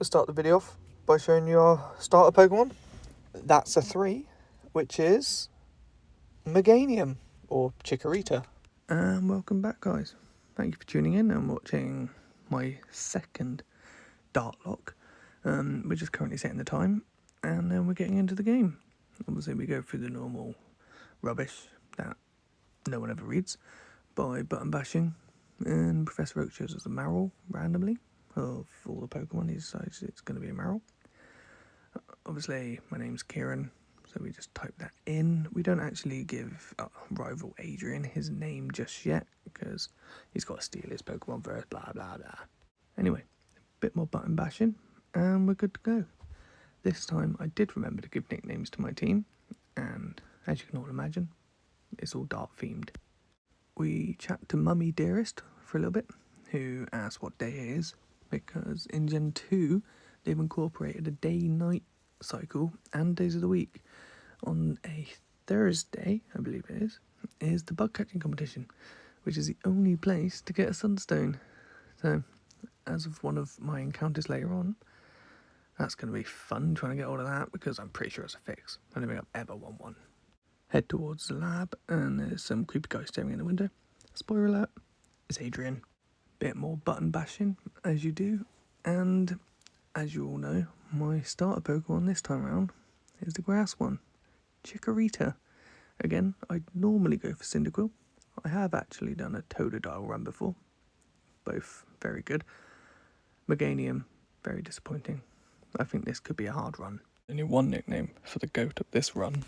start the video off by showing you our starter Pokemon. That's a 3, which is Meganium, or Chikorita. And welcome back, guys. Thank you for tuning in and watching my second DartLocke. We're just currently setting the time, and then we're getting into the game. Obviously, we go through the normal rubbish that no one ever reads by button bashing, and Professor Oak shows us a Marill randomly. Of all the Pokemon, he decides it's going to be a Marill. Obviously, my name's Kieran, so we just type that in. We don't actually give rival Adrian his name just yet, because he's got to steal his Pokemon first, blah, blah, blah. Anyway, a bit more button bashing, and we're good to go. This time, I did remember to give nicknames to my team, and as you can all imagine, it's all Dart themed. We chat to Mummy Dearest for a little bit, who asks what day it is, because in Gen 2, they've incorporated a day-night cycle and days of the week. On a Thursday, I believe it is the bug catching competition, which is the only place to get a sunstone. So, as of one of my encounters later on, that's going to be fun trying to get all of that, because I'm pretty sure it's a fix. I don't think I've ever won one. Head towards the lab, and there's some creepy guy staring in the window. Spoiler alert, it's Adrian. Bit more button bashing, as you do, and as you all know, my starter Pokemon this time around is the grass one, Chikorita. Again, I'd normally go for Cyndaquil. I have actually done a Totodile run before, both very good. Meganium, very disappointing. I think this could be a hard run. Only one nickname for the goat of this run.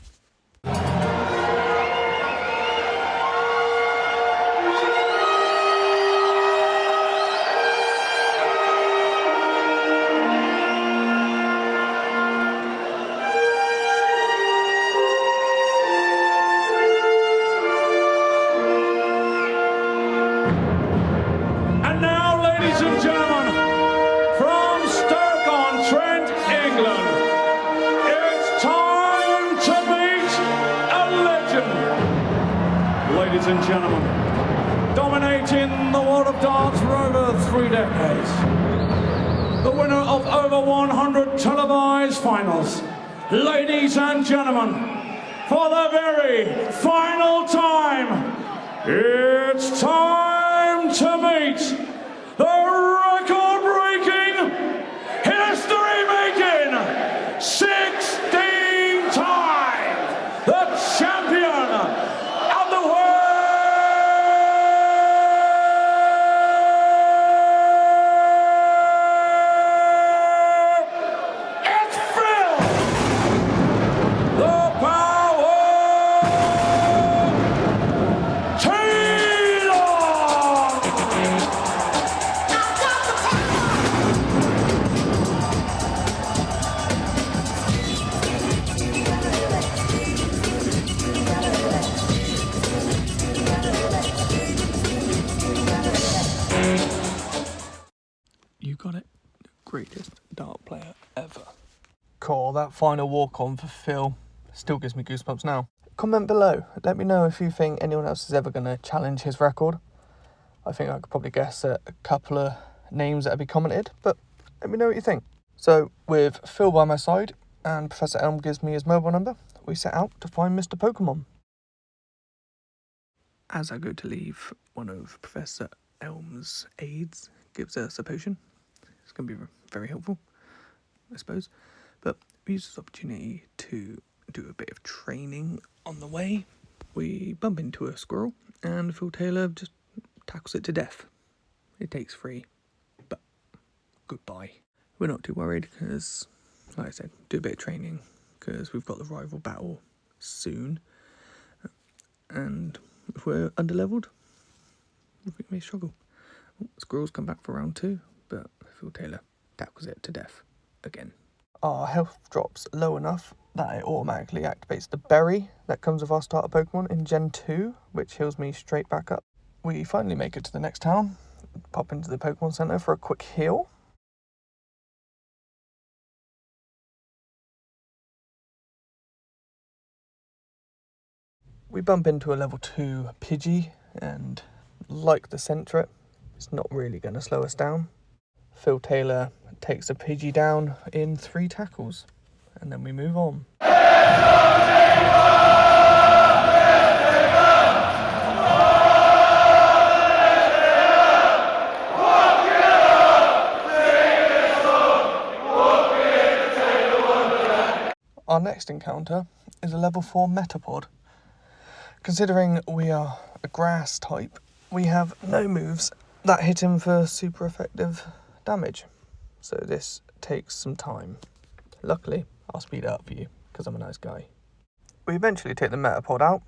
Ladies and gentlemen, dominating the world of darts for over 3 decades, the winner of over 100 televised finals, ladies and gentlemen, for the very final time, it's time to meet the record-breaking, history-making, 16-time, the champion of the world. You got it. Greatest dart player ever. Cool, that final walk-on for Phil still gives me goosebumps now. Comment below. Let me know if you think anyone else is ever going to challenge his record. I think I could probably guess at a couple of names that have been commented, but let me know what you think. So, with Phil by my side, and Professor Elm gives me his mobile number, we set out to find Mr. Pokemon. As I go to leave, one of Professor Elm's aides gives us a potion. It's going to be very helpful, I suppose. But we use this opportunity to do a bit of training on the way. We bump into a squirrel, and Phil Taylor just tackles it to death. It takes 3, but goodbye. We're not too worried, because, like I said, do a bit of training, because we've got the rival battle soon. And if we're underleveled, we may struggle. Squirrels come back for round 2, but Phil Taylor tackles it to death again. Our health drops low enough that it automatically activates the berry that comes with our starter Pokemon in Gen 2, which heals me straight back up. We finally make it to the next town, pop into the Pokemon Center for a quick heal. We bump into a level 2 Pidgey, and like the Sentret, it's not really going to slow us down. Phil Taylor takes a Pidgey down in 3 tackles, and then we move on. Our next encounter is a level 4 Metapod. Considering we are a grass type, we have no moves that hit him for super effective damage. So this takes some time. Luckily, I'll speed it up for you because I'm a nice guy. We eventually take the Metapod out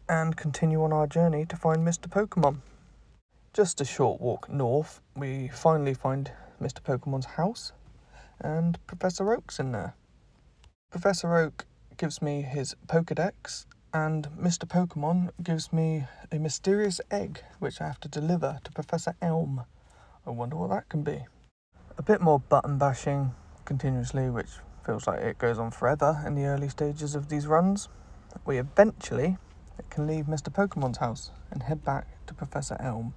and continue on our journey to find Mr. Pokémon. Just a short walk north, we finally find Mr. Pokémon's house and Professor Oak's in there. Professor Oak gives me his Pokédex, and Mr. Pokémon gives me a mysterious egg which I have to deliver to Professor Elm. I wonder what that can be. A bit more button bashing continuously, which feels like it goes on forever in the early stages of these runs. We eventually can leave Mr. Pokémon's house and head back to Professor Elm.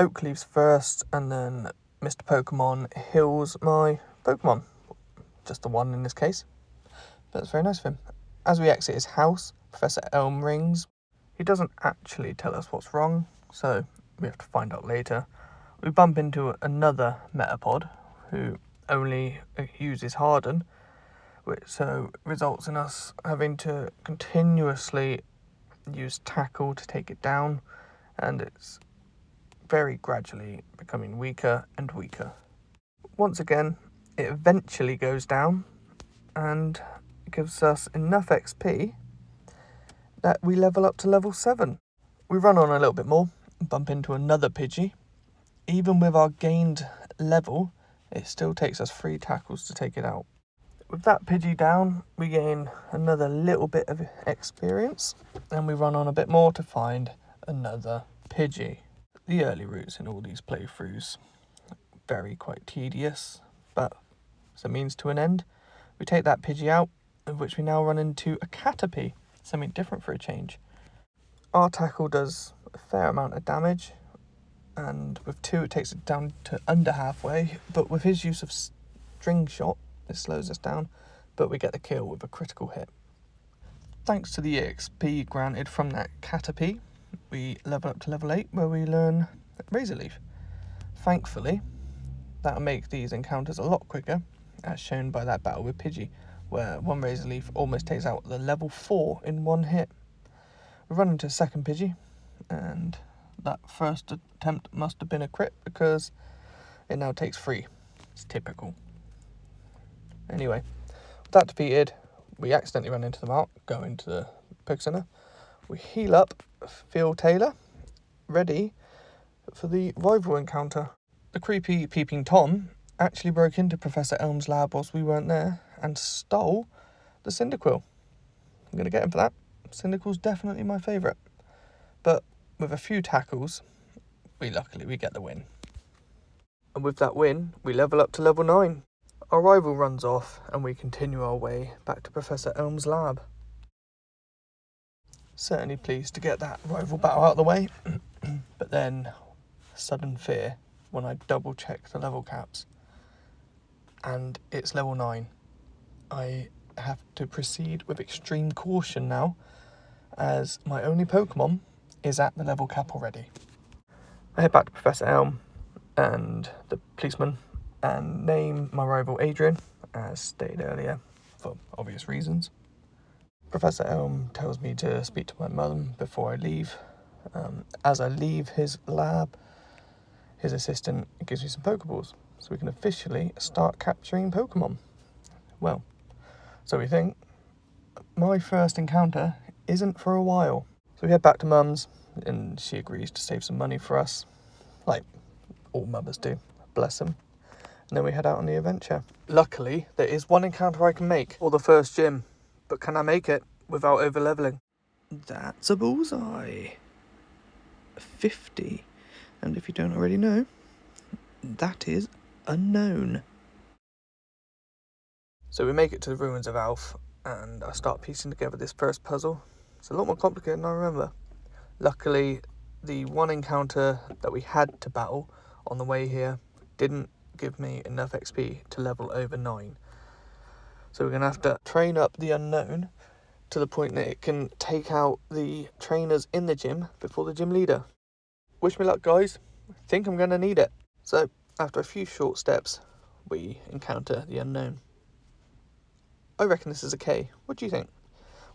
Oak leaves first, and then Mr. Pokémon heals my Pokémon. Just the one in this case. But it's very nice of him. As we exit his house, Professor Elm rings. He doesn't actually tell us what's wrong, so we have to find out later. We bump into another Metapod who only uses Harden, which so results in us having to continuously use Tackle to take it down, and it's very gradually becoming weaker and weaker. Once again, it eventually goes down and gives us enough XP that we level up to level 7. We run on a little bit more and bump into another Pidgey. Even with our gained level, it still takes us 3 tackles to take it out. With that Pidgey down, we gain another little bit of experience, and we run on a bit more to find another Pidgey. The early routes in all these playthroughs very quite tedious, but it's a means to an end. We take that Pidgey out, of which we now run into a Caterpie, something different for a change. Our tackle does a fair amount of damage, and with 2 it takes it down to under halfway, but with his use of string shot, it slows us down, but we get the kill with a critical hit. Thanks to the EXP granted from that Caterpie, we level up to level 8, where we learn Razor Leaf. Thankfully, that'll make these encounters a lot quicker, as shown by that battle with Pidgey, where one Razor Leaf almost takes out the level 4 in one hit. We run into a second Pidgey, and that first attempt must have been a crit because it now takes 3. It's typical. Anyway, with that defeated, we accidentally run into the mark, go into the Poke Center. We heal up Phil Taylor, ready for the rival encounter. The creepy peeping Tom actually broke into Professor Elm's lab whilst we weren't there and stole the Cyndaquil. I'm going to get him for that. Cyndaquil's definitely my favourite. But with a few tackles, we get the win. And with that win, we level up to level 9. Our rival runs off and we continue our way back to Professor Elm's lab. Certainly pleased to get that rival battle out of the way, but then sudden fear when I double check the level caps. And it's level 9. I have to proceed with extreme caution now, as my only Pokemon is at the level cap already. I head back to Professor Elm and the policeman and name my rival Adrian, as stated earlier, for obvious reasons. Professor Elm tells me to speak to my mum before I leave. As I leave his lab, his assistant gives me some Pokeballs, so we can officially start capturing Pokemon. Well, so we think. My first encounter isn't for a while. So we head back to Mum's, and she agrees to save some money for us, like all mothers do, bless them. And then we head out on the adventure. Luckily, there is one encounter I can make, or the first gym, but can I make it without over-leveling? That's a bullseye. 50. And if you don't already know, that is unknown. So we make it to the ruins of Alf, and I start piecing together this first puzzle. It's a lot more complicated than I remember. Luckily, the one encounter that we had to battle on the way here didn't give me enough XP to level over 9. So we're going to have to train up the unknown to the point that it can take out the trainers in the gym before the gym leader. Wish me luck, guys. I think I'm going to need it. So, after a few short steps, we encounter the unknown. I reckon this is a K. What do you think?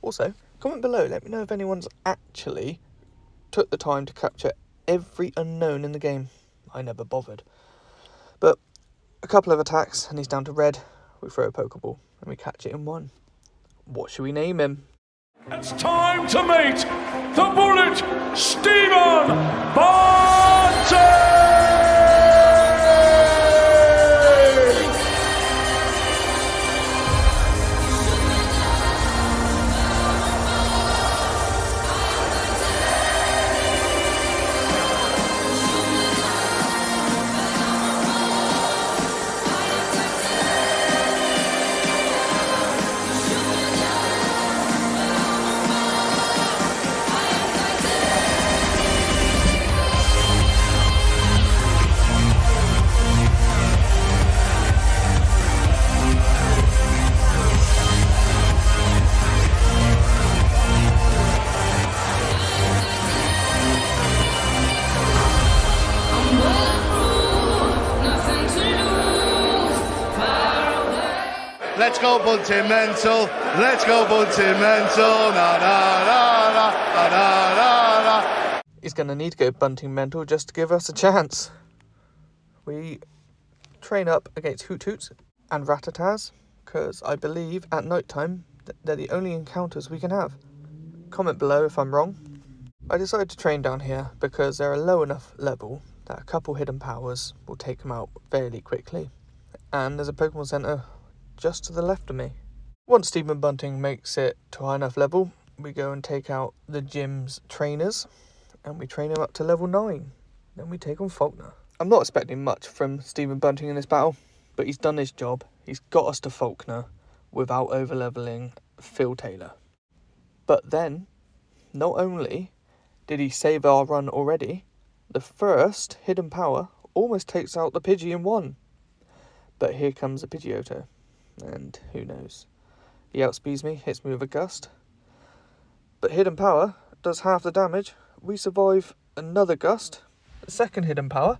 Also, comment below, let me know if anyone's actually took the time to capture every unknown in the game. I never bothered. But a couple of attacks and he's down to red. We throw a Pokeball and we catch it in one. What should we name him? It's time to meet the Bullet Stephen Bunting! Let's go Bunting mental. Let's go Bunting mental. Na na na na na na na. He's going to need to go Bunting mental just to give us a chance. We train up against Hoot Hoots and Rattatas because I believe at night time they're the only encounters we can have. Comment below if I'm wrong. I decided to train down here because they're a low enough level that a couple hidden powers will take them out fairly quickly. And there's a Pokemon Center just to the left of me. Once Stephen Bunting makes it to a high enough level, we go and take out the gym's trainers and we train him up to level 9. Then we take on Faulkner. I'm not expecting much from Stephen Bunting in this battle, but he's done his job. He's got us to Faulkner without over-leveling Phil Taylor. But then, not only did he save our run already, the first hidden power almost takes out the Pidgey in one. But here comes the Pidgeotto. And who knows. He outspeeds me, hits me with a gust. But hidden power does half the damage. We survive another gust. The second hidden power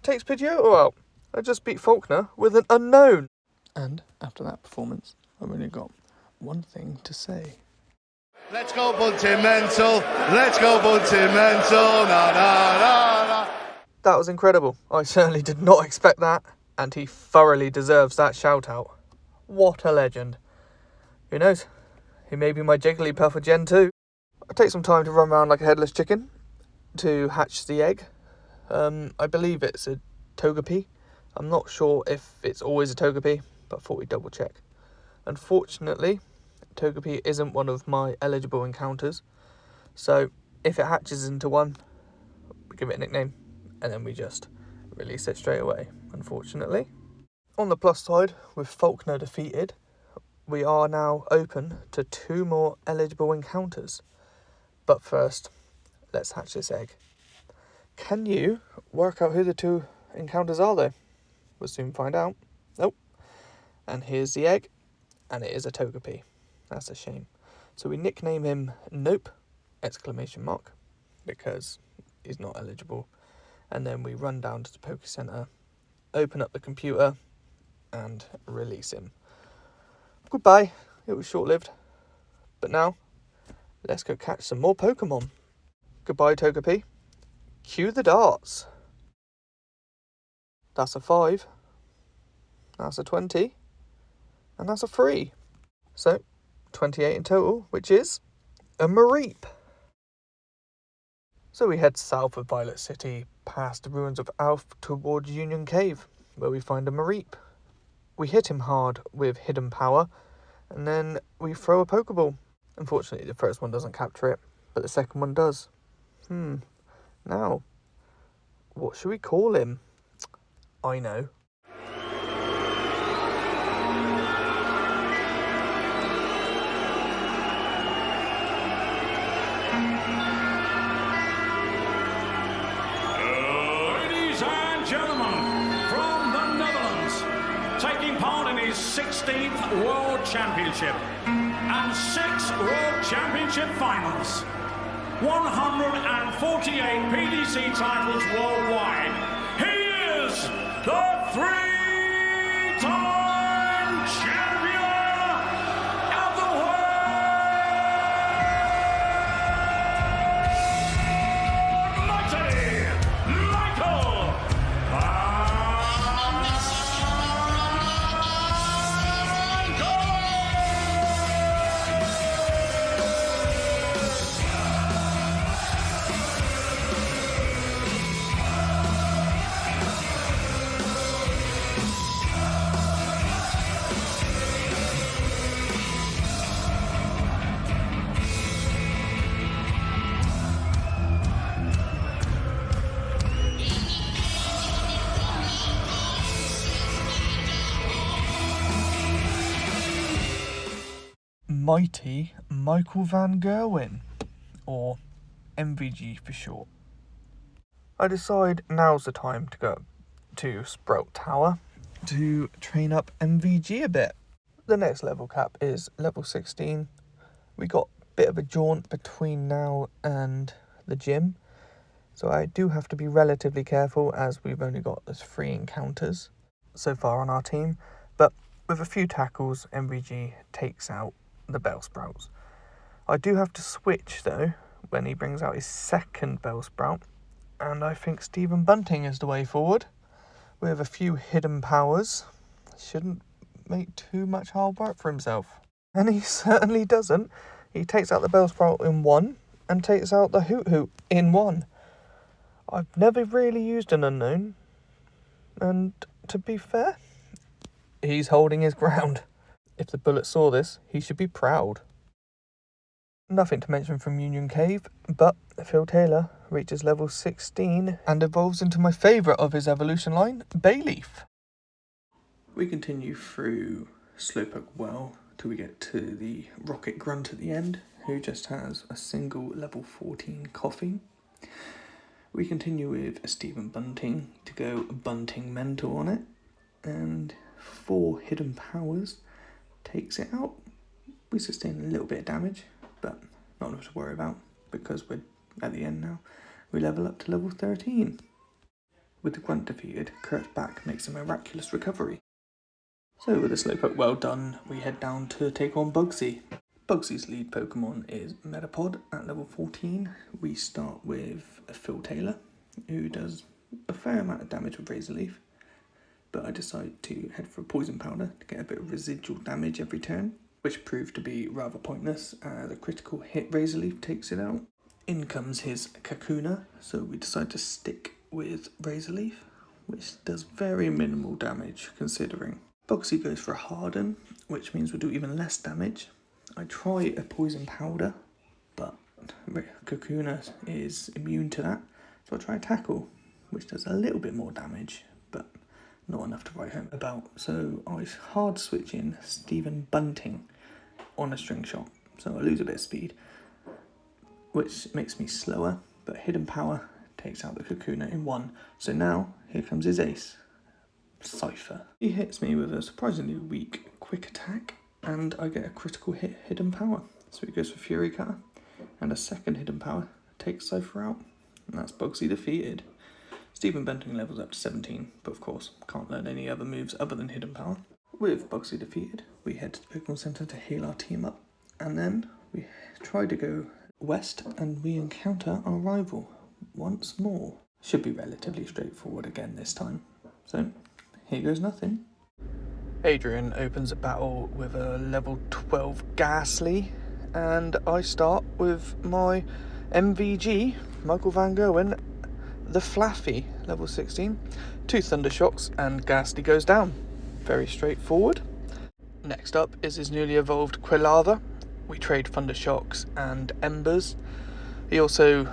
takes Pidgeotto out. I just beat Faulkner with an unknown. And after that performance, I've only got one thing to say. Let's go Bunting mental. Let's go Bunting mental. Na na na na. That was incredible. I certainly did not expect that. And he thoroughly deserves that shout out. What a legend. Who knows? He may be my Jigglypuff for Gen 2. I take some time to run around like a headless chicken to hatch the egg. I believe it's a Togepi. I'm not sure if it's always a Togepi, but thought we'd double check. Unfortunately, Togepi isn't one of my eligible encounters. So if it hatches into one, we give it a nickname and then we just release it straight away, unfortunately. On the plus side, with Faulkner defeated, we are now open to 2 more eligible encounters. But first, let's hatch this egg. Can you work out who the 2 encounters are though? We'll soon find out. Nope. And here's the egg, and it is a Togepi. That's a shame. So we nickname him Nope, ! Because he's not eligible. And then we run down to the Poké Center, open up the computer, and release him. Goodbye. It was short-lived. But now, let's go catch some more Pokemon. Goodbye, Togepi. Cue the darts. That's a 5. That's a 20. And that's a 3. So, 28 in total, which is a Mareep. So we head south of Violet City, past the ruins of Alph towards Union Cave, where we find a Mareep. We hit him hard with hidden power, and then we throw a Pokeball. Unfortunately, the first one doesn't capture it, but the second one does. Now, what should we call him? I know. Ladies and gentlemen, from the Netherlands. his 16th World Championship and 6 World Championship finals. 148 PDC titles worldwide. He is the 3-time champion of the world, Mighty Michael Mighty Michael Van Gerwen, or MVG for short. I decide now's the time to go to Sprout Tower to train up MVG a bit. The next level cap is level 16. We got a bit of a jaunt between now and the gym, so I do have to be relatively careful as we've only got those 3 encounters so far on our team, but with a few tackles, MVG takes out the Bellsprouts. I do have to switch though when he brings out his second Bellsprout, and I think Stephen Bunting is the way forward with a few hidden powers. Shouldn't make too much hard work for himself, and he certainly doesn't. He takes out the Bellsprout in 1 and takes out the Hoot Hoot in 1. I've never really used an unknown, and to be fair, he's holding his ground. If the Bullet saw this, he should be proud. Nothing to mention from Union Cave, but Phil Taylor reaches level 16 and evolves into my favourite of his evolution line, Bayleaf. We continue through Slowpoke Well till we get to the Rocket Grunt at the end, who just has a single level 14 Coughing. We continue with Stephen Bunting to go Bunting Mental on it, and 4 hidden powers takes it out. We sustain a little bit of damage, but not enough to worry about because we're at the end now. We level up to level 13. With the Grunt defeated, Kurt's back makes a miraculous recovery. So with the Slowpoke well done, we head down to take on Bugsy. Bugsy's lead Pokemon is Metapod at level 14. We start with Phil Taylor, who does a fair amount of damage with Razor Leaf, but I decide to head for a Poison Powder to get a bit of residual damage every turn, which proved to be rather pointless as a critical hit Razor Leaf takes it out. In comes his Kakuna, so we decide to stick with Razor Leaf, which does very minimal damage considering. Bugsy goes for a Harden, which means we'll do even less damage. I try a Poison Powder, but Kakuna is immune to that, so I try a Tackle, which does a little bit more damage, but not enough to write home about. So I hard switch in Stephen Bunting on a String Shot, so I lose a bit of speed, which makes me slower, but Hidden Power takes out the Kakuna in 1. So now, here comes his ace, Cypher. He hits me with a surprisingly weak quick attack, and I get a critical hit Hidden Power. So he goes for Fury Cutter, and a second Hidden Power takes Cypher out, and that's Bugsy defeated. Stephen Bunting levels up to 17, but of course can't learn any other moves other than Hidden Power. With Bugsy defeated, we head to the Pokemon Center to heal our team up, and then we try to go west and we encounter our rival once more. Should be relatively straightforward again this time. So here goes nothing. Adrian opens a battle with a level 12 Ghastly, and I start with my MVG, Michael Van Gerwen, the Flaffy, level 16. 2 Thunder Shocks and Ghastly goes down. Very straightforward. Next up is his newly evolved Quilava. We trade Thunder Shocks and Embers. He also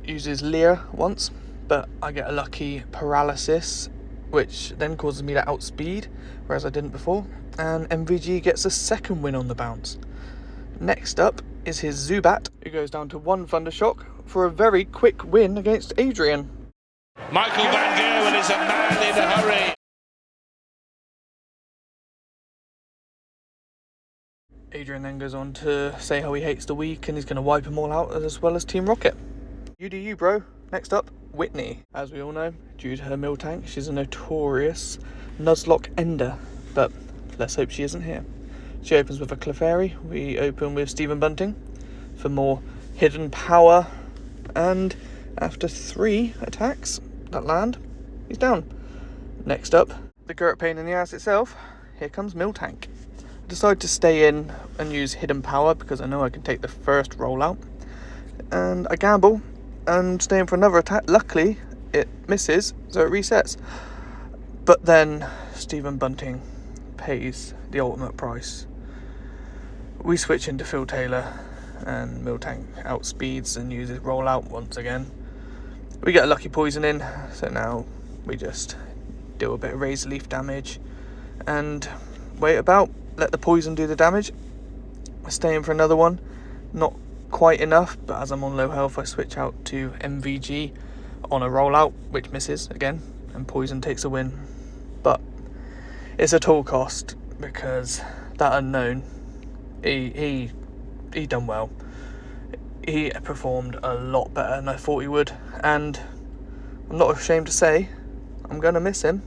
uses Leer once, but I get a lucky Paralysis, which then causes me to outspeed, whereas I didn't before, and MVG gets a second win on the bounce. Next up is his Zubat, who goes down to 1 Thunder Shock for a very quick win against Adrian. Michael Van Gerwen is a man in a hurry. Adrian then goes on to say how he hates the week and he's going to wipe them all out, as well as Team Rocket. You do you, bro. Next up, Whitney. As we all know, due to her mill tank, she's a notorious Nuzlocke ender, but let's hope she isn't here. She opens with a Clefairy. We open with Stephen Bunting for more hidden power, and after 3 attacks that land, he's down. Next up, the Gert pain in the ass itself. Here comes Miltank. I decide to stay in and use hidden power because I know I can take the first rollout, and I gamble and stay in for another attack. Luckily it misses, so it resets, but then Stephen Bunting pays the ultimate price. We switch into Phil Taylor and Miltank outspeeds and uses rollout once again. We get a lucky poison in, so now we just do a bit of razor leaf damage and wait about, let the poison do the damage. Stay in for another one, not quite enough, but as I'm on low health I switch out to MVG on a rollout, which misses again, and poison takes a win. But it's a tall cost because that unknown, he done well. He performed a lot better than I thought he would, and I'm not ashamed to say I'm gonna miss him.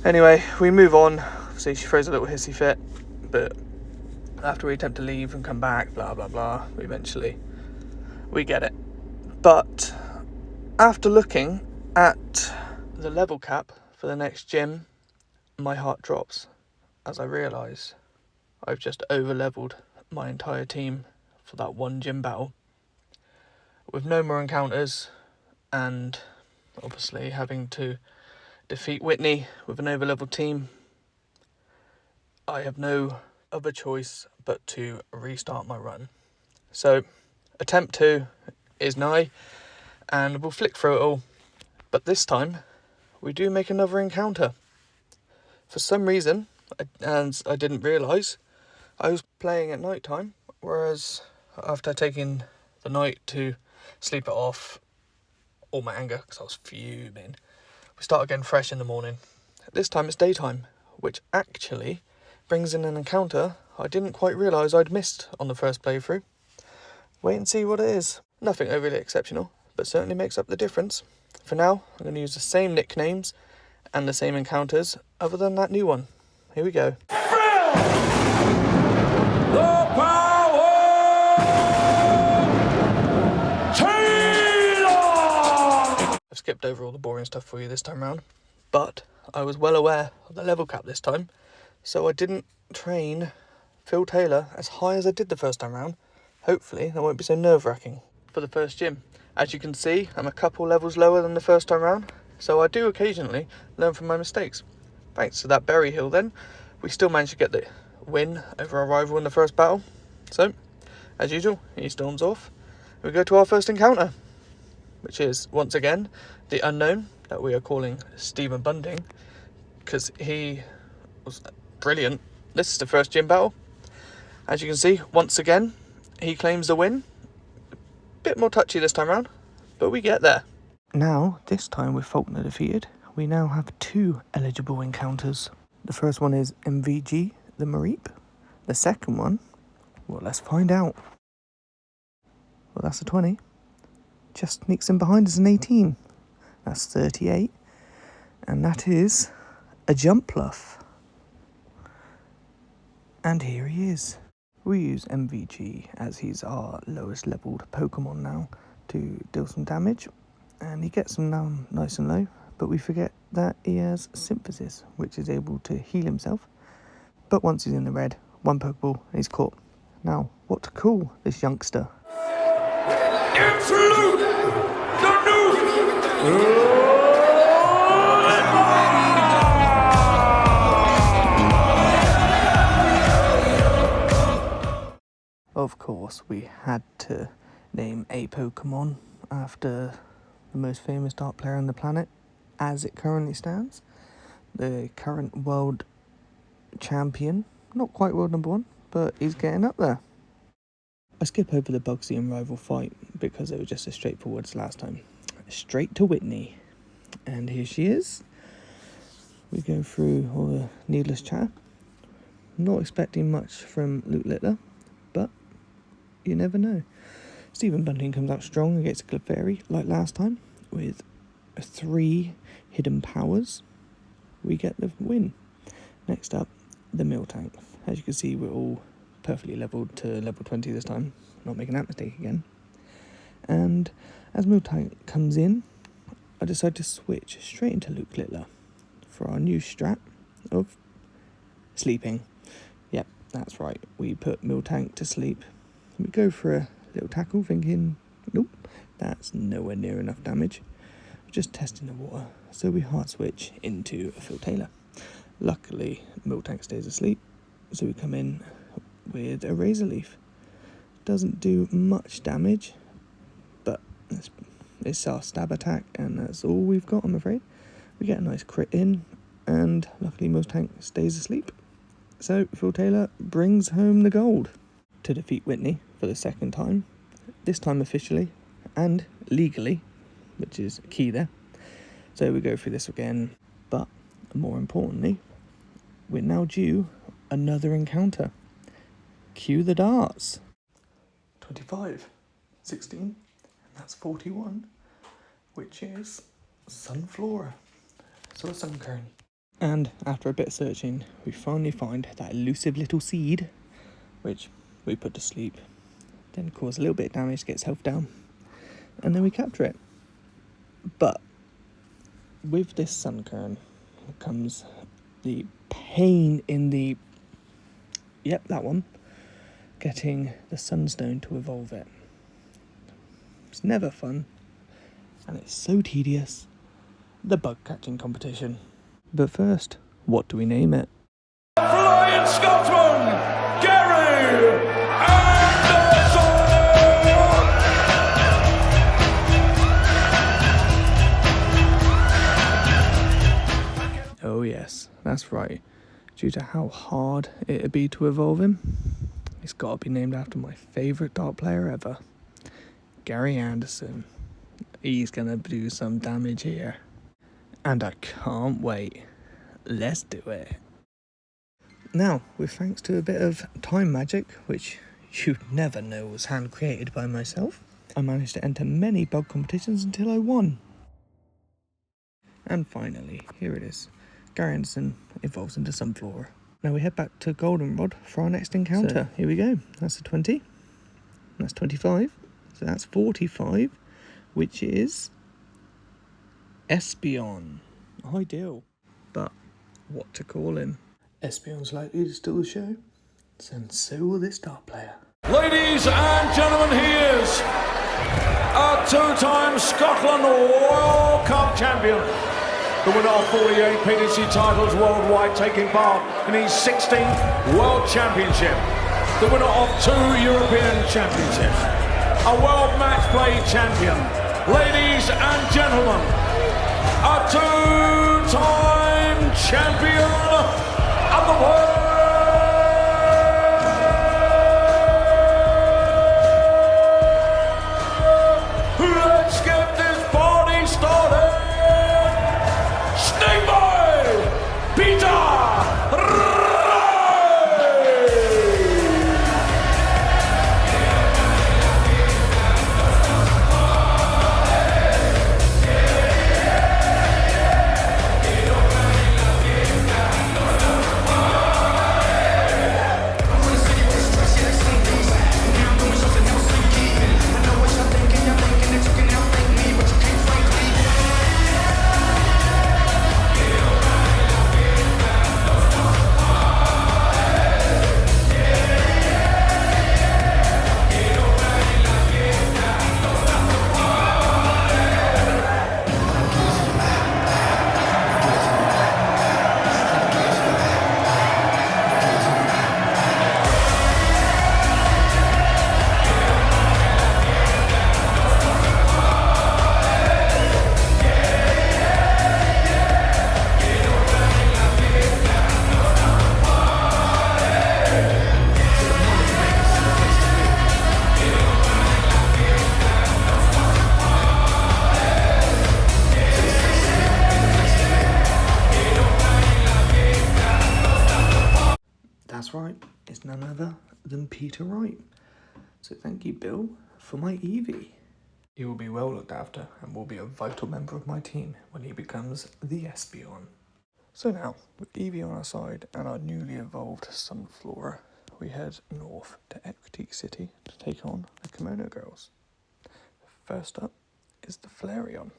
Anyway, we move on. See, she throws a little hissy fit, but after we attempt to leave and come back, blah blah blah, we get it. But after looking at the level cap for the next gym, my heart drops as I realise I've just over-leveled my entire team for that one gym battle. With no more encounters, and obviously having to defeat Whitney with an over-leveled team, I have no other choice but to restart my run. So, attempt 2 is nigh, and we'll flick through it all. But this time, we do make another encounter. For some reason, and I didn't realise, I was playing at night time, whereas after taking the night to sleep it off, all my anger, because I was fuming, we start again fresh in the morning. This time it's daytime, which actually brings in an encounter I didn't quite realise I'd missed on the first playthrough. Wait and see what it is. Nothing overly exceptional, but certainly makes up the difference. For now, I'm going to use the same nicknames and the same encounters, other than that new one. Here we go. The power Taylor! I've skipped over all the boring stuff for you this time round, but I was well aware of the level cap this time, so I didn't train Phil Taylor as high as I did the first time round. Hopefully that won't be so nerve-wracking. For the first gym, as you can see, I'm a couple levels lower than the first time round, so I do occasionally learn from my mistakes. Thanks to that berry hill then, we still managed to get the win over our rival in the first battle. So, as usual, he storms off. We go to our first encounter, which is, once again, the unknown that we are calling Stephen Bunting, because he was brilliant. This is the first gym battle. As you can see, once again, he claims the win. Bit more touchy this time round, but we get there. Now, this time with Faulkner defeated, we now have 2 eligible encounters. The first one is MVG, the Mareep. The second one, well, let's find out. Well, that's a 20. Just sneaks in behind us an 18. That's 38. And that is a Jumpluff. And here he is. We use MVG as he's our lowest leveled Pokemon now to deal some damage. And he gets them down nice and low. But we forget that he has Synthesis, which is able to heal himself. But once he's in the red, 1 Pokeball and he's caught. Now, what to call this youngster? Absolute! The new! Of course, we had to name a Pokemon after the most famous dart player on the planet, as it currently stands. The current world champion, not quite world number 1, but he's getting up there. I skip over the Bugsy and rival fight because it was just as straightforward as last time. Straight to Whitney. And here she is. We go through all the needless chat. Not expecting much from Luke Littler, but you never know. Stephen Bunting comes out strong against Clefairy, like last time, with 3 hidden powers. We get the win. Next up, the Miltank. As you can see, we're all perfectly leveled to level 20 this time. Not making that mistake again. And as Miltank comes in, I decide to switch straight into Luke Littler for our new strat of sleeping. Yep, that's right. We put Miltank to sleep. We go for a little tackle, thinking, nope, that's nowhere near enough damage. Just testing the water. So we hard switch into Phil Taylor. Luckily, Miltank stays asleep, so we come in with a Razor Leaf. Doesn't do much damage, but it's our stab attack, and that's all we've got, I'm afraid. We get a nice crit in, and luckily Miltank stays asleep. So Phil Taylor brings home the gold to defeat Whitney for the second time, this time officially and legally, which is key there. So we go through this again, but more importantly, we're now due another encounter. Cue the darts. 25, 16, and that's 41, which is Sunflora. So a Sunkern. And after a bit of searching, we finally find that elusive little seed, which we put to sleep, then cause a little bit of damage, gets health down, and then we capture it. But with this Sunkern comes the pain in the, yep, that one, getting the Sunstone to evolve it. It's never fun, and it's so tedious. The bug catching competition. But first, what do we name it? Flying Scotsman, Gary Anderson! Oh yes, that's right. Due to how hard it'd be to evolve him, it's got to be named after my favourite dart player ever, Gary Anderson. He's going to do some damage here. And I can't wait. Let's do it. Now, with thanks to a bit of time magic, which you'd never know was hand created by myself, I managed to enter many bug competitions until I won. And finally, here it is. Gary Anderson evolves into Sunflora. Now we head back to Goldenrod for our next encounter. So, here we go. That's a 20. That's 25. So that's 45, which is Espeon. Ideal. But what to call him? Espeon's likely to steal the show, and so will this dart player. Ladies and gentlemen, here's a 2-time Scotland World Cup champion, the winner of 48 PDC titles worldwide, taking part in his 16th World Championship, the winner of 2 European Championships, a World Match Play champion. Ladies and gentlemen, a 2-time champion of the world. Let's get this party started. Snake Boy, Peter Ray. That's right, it's none other than Peter Wright. So thank you, Bill, for my Eevee. He will be well looked after and will be a vital member of my team when he becomes the Espeon. So now, with Eevee on our side and our newly evolved Sunflora, we head north to Equitique City to take on the Kimono Girls. First up is the Flareon.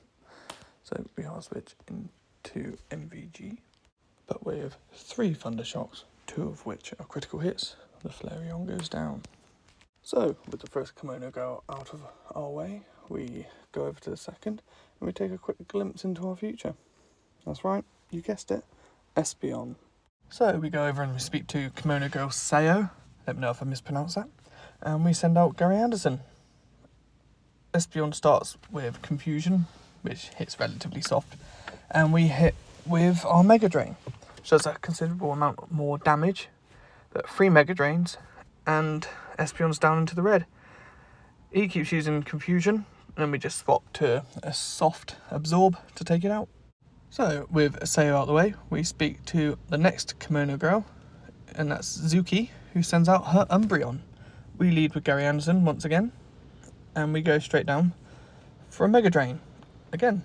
So we are switch into MVG, but with 3 Thunder Shocks, 2 of which are critical hits, the Flareon goes down. So, with the first Kimono Girl out of our way, we go over to the second, and we take a quick glimpse into our future. That's right, you guessed it, Espeon. So, we go over and we speak to Kimono Girl Sayo, let me know if I mispronounced that, and we send out Gary Anderson. Espeon starts with Confusion, which hits relatively soft, and we hit with our Mega Drain, which does a considerable amount more damage, but 3 Mega Drains, and Espeon's down into the red. He keeps using Confusion, and then we just swap to a soft Absorb to take it out. So, with Sayo out of the way, we speak to the next Kimono Girl, and that's Zuki, who sends out her Umbreon. We lead with Gary Anderson once again, and we go straight down for a Mega Drain again,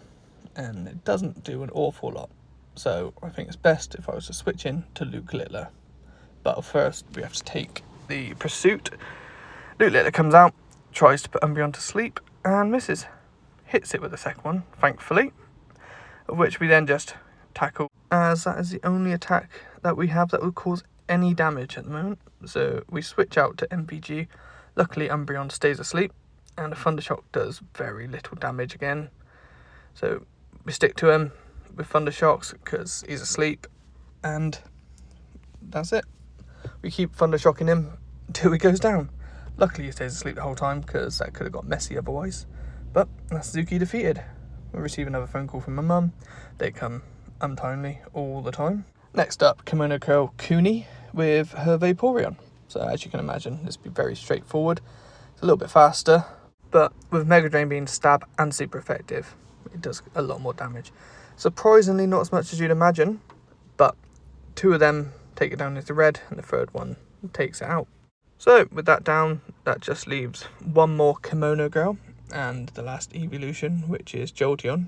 and it doesn't do an awful lot. So I think it's best if I was to switch in to Luke Littler. But first we have to take the Pursuit. Luke Littler comes out, tries to put Umbreon to sleep, and misses. Hits it with the second one, thankfully, of which we then just tackle, as that is the only attack that we have that would cause any damage at the moment. So we switch out to MVG. Luckily Umbreon stays asleep, and the Thunder Shock does very little damage again. So we stick to him with Thunder Shocks because he's asleep, and that's it. We keep Thunder Shocking him until he goes down. Luckily he stays asleep the whole time because that could have got messy otherwise. But that's Zuki defeated. We receive another phone call from my mum. They come untimely all the time. Next up, Kimono Girl Kuni with her Vaporeon. So as you can imagine, this will be very straightforward. It's a little bit faster, but with Mega Drain being stab and super effective, it does a lot more damage. Surprisingly not as much as you'd imagine, but 2 of them take it down into red, and the third one takes it out. So with that down, that just leaves 1 more Kimono Girl, and the last evolution, which is Jolteon,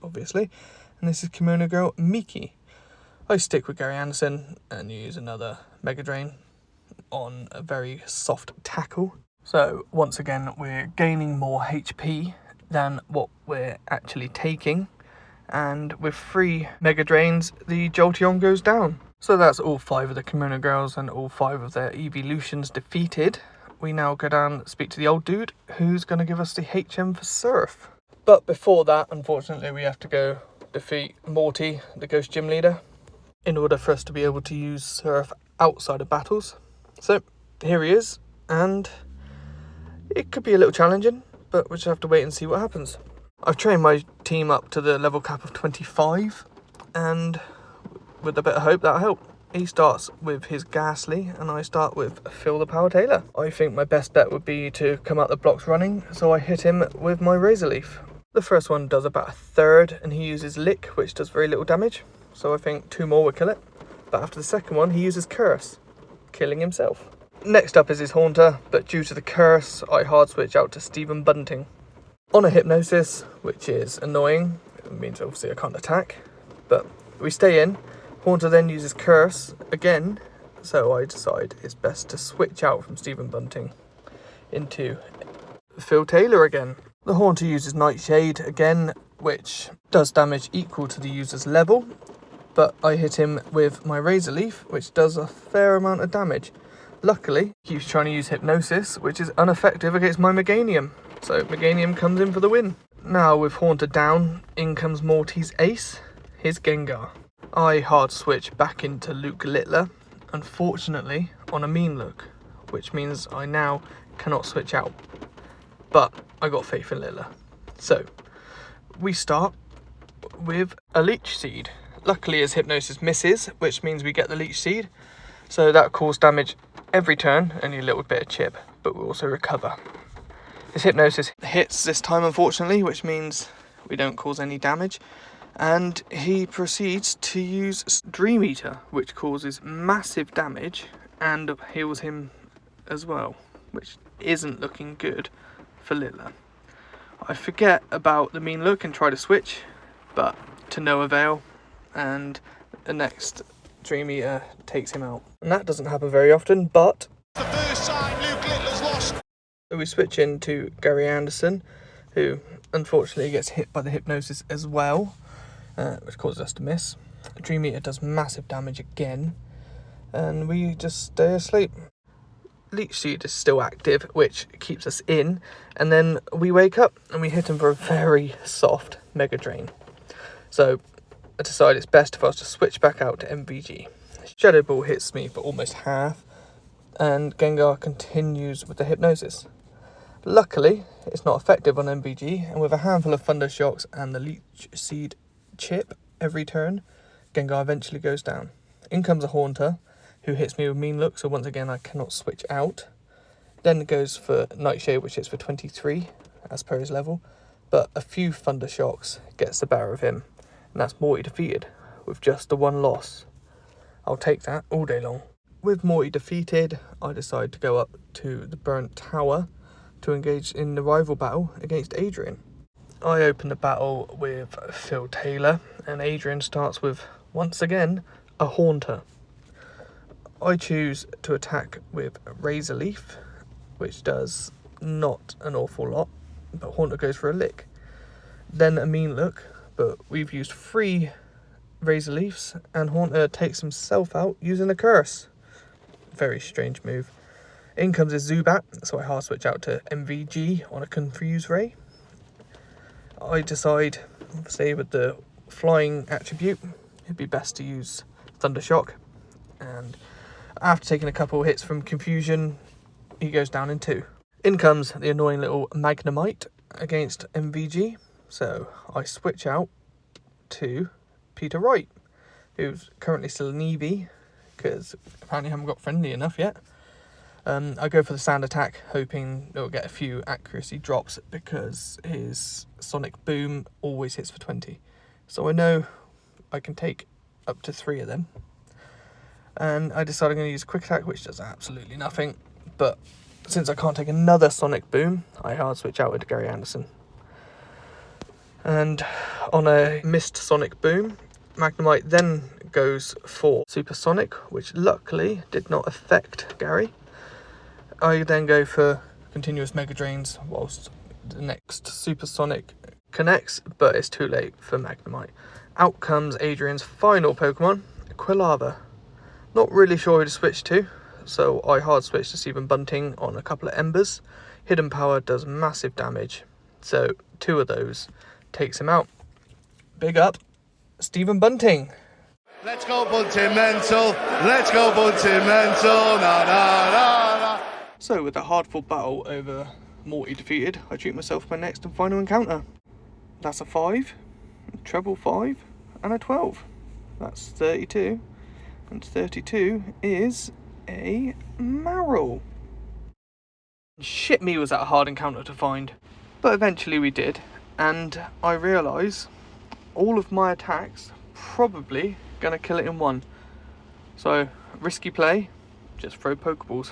obviously, and this is Kimono Girl Miki. I stick with Gary Anderson and use another Mega Drain on a very soft tackle. So once again, we're gaining more HP than what we're actually taking, and with 3 Mega Drains, the Jolteon goes down. So that's all 5 of the Kimono Girls and all 5 of their evolutions defeated. We now go down and speak to the old dude, who's going to give us the HM for Surf. But before that, unfortunately, we have to go defeat Morty, the Ghost Gym Leader, in order for us to be able to use Surf outside of battles. So here he is, and it could be a little challenging, but we'll just have to wait and see what happens. I've trained my team up to the level cap of 25, and with a bit of hope that'll help. He starts with his Ghastly, and I start with Phil the Power Tailor. I think my best bet would be to come out the blocks running, so I hit him with my Razor Leaf. The first one does about 1/3, and he uses Lick, which does very little damage, so I think 2 more would kill it. But after the second one, he uses Curse, killing himself. Next up is his Haunter, but due to the Curse, I hard switch out to Stephen Bunting. On a Hypnosis, which is annoying, it means obviously I can't attack, but we stay in. Haunter then uses Curse again, so I decide it's best to switch out from Stephen Bunting into Phil Taylor again. The Haunter uses Nightshade again, which does damage equal to the user's level, but I hit him with my Razor Leaf, which does a fair amount of damage. Luckily, he keeps trying to use Hypnosis, which is ineffective against my Meganium, so Meganium comes in for the win. Now with Haunter down, in comes Morty's Ace, his Gengar. I hard switch back into Luke Littler, unfortunately on a mean look, which means I now cannot switch out. But I got faith in Littler. So, we start with a Leech Seed. Luckily his Hypnosis misses, which means we get the Leech Seed. So that causes damage every turn, only a little bit of chip, but we'll also recover. His Hypnosis hits this time unfortunately, which means we don't cause any damage. And he proceeds to use Dream Eater, which causes massive damage and heals him as well, which isn't looking good for Littler. I forget about the mean look and try to switch, but to no avail, and the next Dream Eater takes him out. And that doesn't happen very often, but The first time Luke Littler's lost. so we switch into Gary Anderson, who unfortunately gets hit by the hypnosis as well, which causes us to miss. Dream Eater does massive damage again, and we just stay asleep. Leech Seed is still active, which keeps us in, and then we wake up and we hit him for a very soft Mega Drain. So I decide it's best for us to switch back out to MVG. Shadow Ball hits me for almost half, and Gengar continues with the hypnosis. Luckily, it's not effective on MVG, and with a handful of Thunder Shocks and the Leech Seed chip every turn, Gengar eventually goes down. In comes a Haunter, who hits me with Mean Look, so once again I cannot switch out. Then goes for Nightshade, which hits for 23, as per his level, but a few Thunder Shocks gets the better of him, and that's Morty defeated, with just the one loss. I'll take that all day long. With Morty defeated, I decide to go up to the Burnt Tower to engage in the rival battle against Adrian. I open the battle with Phil Taylor, and Adrian starts with, once again, a Haunter. I choose to attack with Razor Leaf, which does not an awful lot, but Haunter goes for a lick. Then a Mean Look, but we've used 3 Razor Leafs, and Haunter takes himself out using a curse. Very strange move. In comes a Zubat, so I hard switch out to MVG on a Confuse Ray. I decide, obviously with the flying attribute, it'd be best to use Thunder Shock, and after taking a couple hits from Confusion, he goes down in 2. In comes the annoying little Magnemite against MVG, so I switch out to Peter Wright, who's currently still an Eevee, because apparently I haven't got friendly enough yet. I go for the Sand Attack, hoping it'll get a few accuracy drops, because his Sonic Boom always hits for 20. So I know I can take up to 3 of them. And I decided I'm going to use Quick Attack, which does absolutely nothing. But since I can't take another Sonic Boom, I hard switch out with Gary Anderson. And on a missed Sonic Boom, Magnemite then goes for Supersonic, which luckily did not affect Gary. I then go for continuous Mega Drains whilst the next Supersonic connects, but it's too late for Magnemite. Out comes Adrian's final Pokemon, Quilava. Not really sure who to switch to, so I hard switch to Stephen Bunting on a couple of Embers. Hidden Power does massive damage, so 2 of those takes him out. Big up, Stephen Bunting. Let's go Bunting Mental. Let's go Bunting Mental. Na na na na. So with a hard-fought battle over Morty defeated, I treat myself to my next and final encounter. That's a 5, a treble 5, and a 12. That's 32. And 32 is a Marill. Shit me, was that a hard encounter to find. But eventually we did, and I realise all of my attacks probably gonna kill it in one. So, risky play, just throw Pokeballs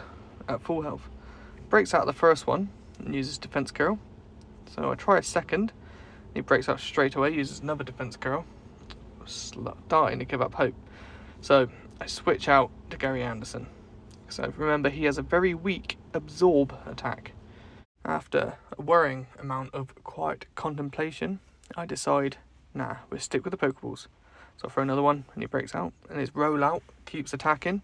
at full health. Breaks out the first one and uses Defense Curl. So I try a second, he breaks out straight away, uses another Defense Curl. Starting to give up hope. So I switch out to Gary Anderson. So remember, he has a very weak Absorb attack. After a worrying amount of quiet contemplation, I decide, nah, we'll stick with the Pokeballs. So I throw another one and he breaks out, and his rollout keeps attacking,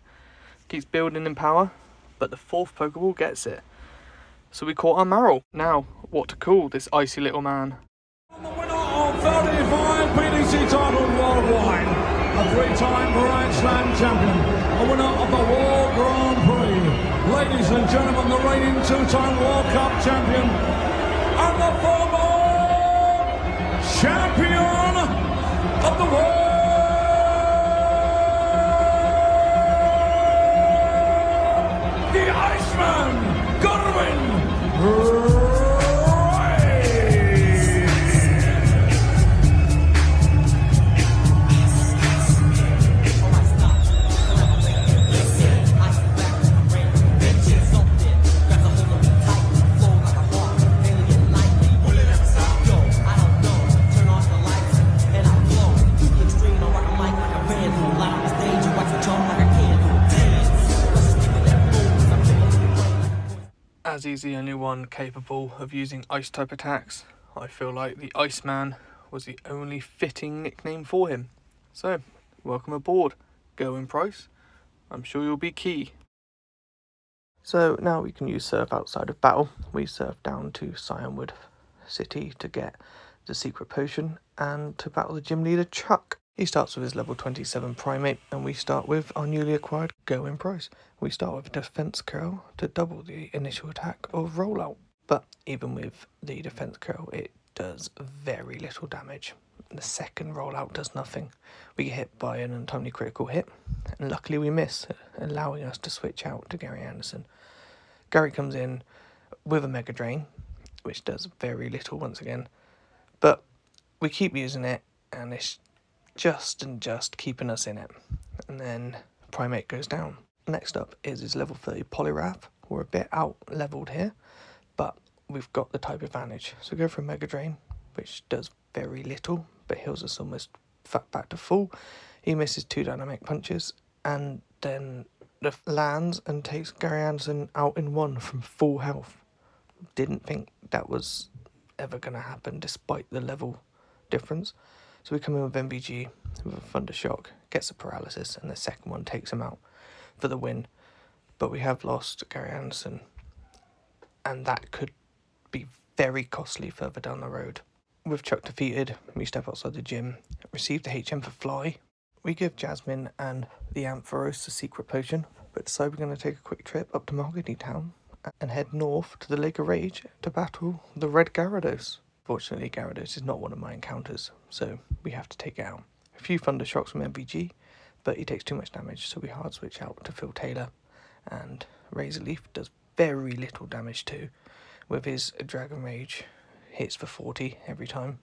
keeps building in power, but the 4th Pokeball gets it. So we caught our Marill. Now, what to call this icy little man? The winner of 35 PDC title worldwide, a 3-time Grand Slam champion, a winner of the World Grand Prix. Ladies and gentlemen, the reigning 2-time World Cup champion, and the former champion of the world. The Iceman, Godwin. as he's the only one capable of using ice type attacks, I feel like the Iceman was the only fitting nickname for him. So, welcome aboard, Go in Price. I'm sure you'll be key. So now we can use surf outside of battle. We surf down to Cyanwood City to get the secret potion and to battle the gym leader Chuck. He starts with his level 27 primate, and we start with our newly acquired Go in Price. We start with a defense curl to double the initial attack of rollout. But even with the defense curl, it does very little damage. The second rollout does nothing. We get hit by an untimely critical hit, and luckily we miss, allowing us to switch out to Gary Anderson. Gary comes in with a Mega Drain, which does very little once again, but we keep using it, and it's just keeping us in it. And then Primate goes down. Next up is his level 30 Poliwrath. We're a bit out leveled here, but we've got the type advantage. So go for a Mega Drain, which does very little, but heals us almost back to full. He misses 2 dynamic punches, and then lands and takes Gary Anderson out in 1 from full health. Didn't think that was ever going to happen despite the level difference. So we come in with MVG with a Thunder Shock, gets a paralysis, and the second one takes him out for the win. But we have lost Gary Anderson, and that could be very costly further down the road. With Chuck defeated, we step outside the gym, receive the HM for Fly. We give Jasmine and the Ampharos the secret potion, but decide we're going to take a quick trip up to Mahogany Town and head north to the Lake of Rage to battle the Red Gyarados. Fortunately, Gyarados is not one of my encounters, so we have to take it out. A few Thunder Shocks from MVG, but he takes too much damage, so we hard switch out to Phil Taylor, and Razor Leaf does very little damage too, with his Dragon Rage hits for 40 every time.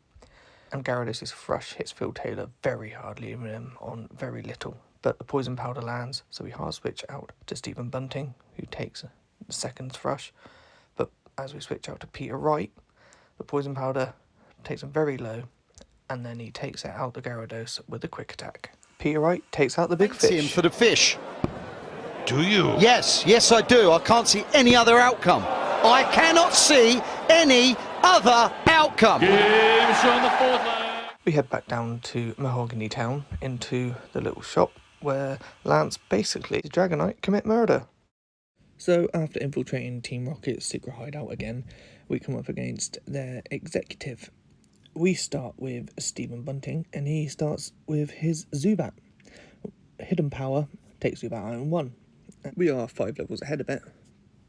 And Gyarados' Thrush hits Phil Taylor very hard, leaving him on very little. But the Poison Powder lands, so we hard switch out to Stephen Bunting, who takes the second Thrush. But as we switch out to Peter Wright, the Poison Powder takes him very low, and then he takes out the Gyarados with a quick attack. Peter Wright takes out the big fish. Him for the fish. Do you? Yes I do. I can't see any other outcome. I cannot see any other outcome. We head back down to Mahogany Town into the little shop where Lance basically the Dragonite commit murder. So after infiltrating Team Rocket's secret hideout again, we come up against their executive. We start with Stephen Bunting, and he starts with his Zubat. Hidden Power takes Zubat out in 1. We are 5 levels ahead of it,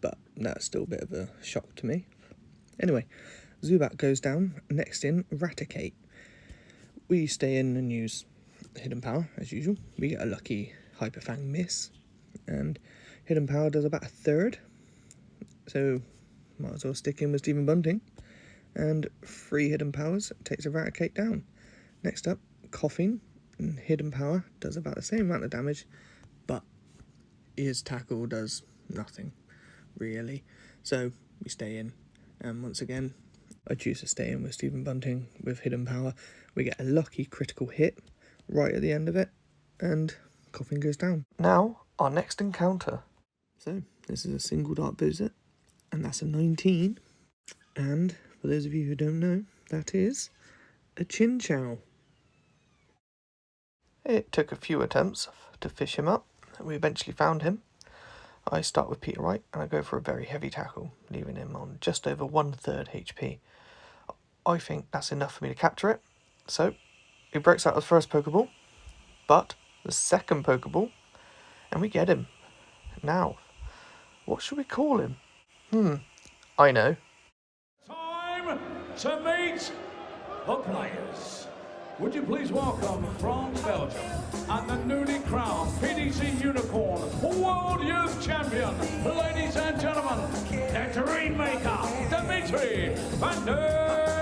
but that's still a bit of a shock to me. Anyway, Zubat goes down. Next in, Raticate. We stay in and use Hidden Power, as usual. We get a lucky Hyper Fang miss, and Hidden Power does about a third, so might as well stick in with Stephen Bunting. And 3 Hidden Powers takes Raticate down. Next up, Coughing. And Hidden Power does about the same amount of damage, but his tackle does nothing, really. So we stay in, and once again, I choose to stay in with Stephen Bunting with Hidden Power. We get a lucky critical hit right at the end of it, and Coughing goes down. Now, our next encounter. So, this is a single dart visit, and that's a 19. And, for those of you who don't know, that is a Chinchou. It took a few attempts to fish him up. We eventually found him. I start with Peter Wright, and I go for a very heavy tackle, leaving him on just over 1/3 HP. I think that's enough for me to capture it. So, he breaks out the first Pokeball, but the second Pokeball, and we get him. Now, what should we call him? I know. Time to meet the players. Would you please welcome from Belgium and the newly crowned PDC Unicorn World Youth Champion, ladies and gentlemen, the Dream Maker, Dimitri van der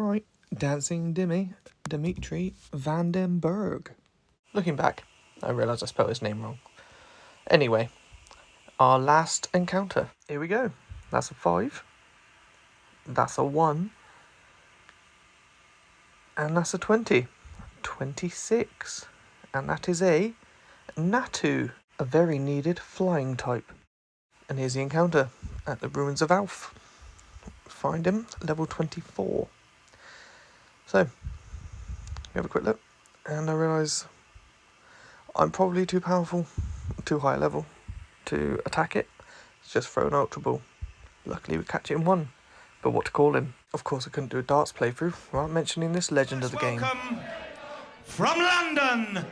right, Dancing Dimitri van den Berg. Looking back, I realise I spelled his name wrong. Anyway, our last encounter. Here we go. That's a 5. That's a 1. And that's a 20. 26. And that is a Natu, a very needed flying type. And here's the encounter at the Ruins of Alf. Find him, level 24. So, we have a quick look, and I realise I'm probably too powerful, too high level to attack it. It's just throw an Ultra Ball. Luckily we catch it in 1. But what to call him? Of course I couldn't do a darts playthrough without mentioning this legend of the game. Welcome from London,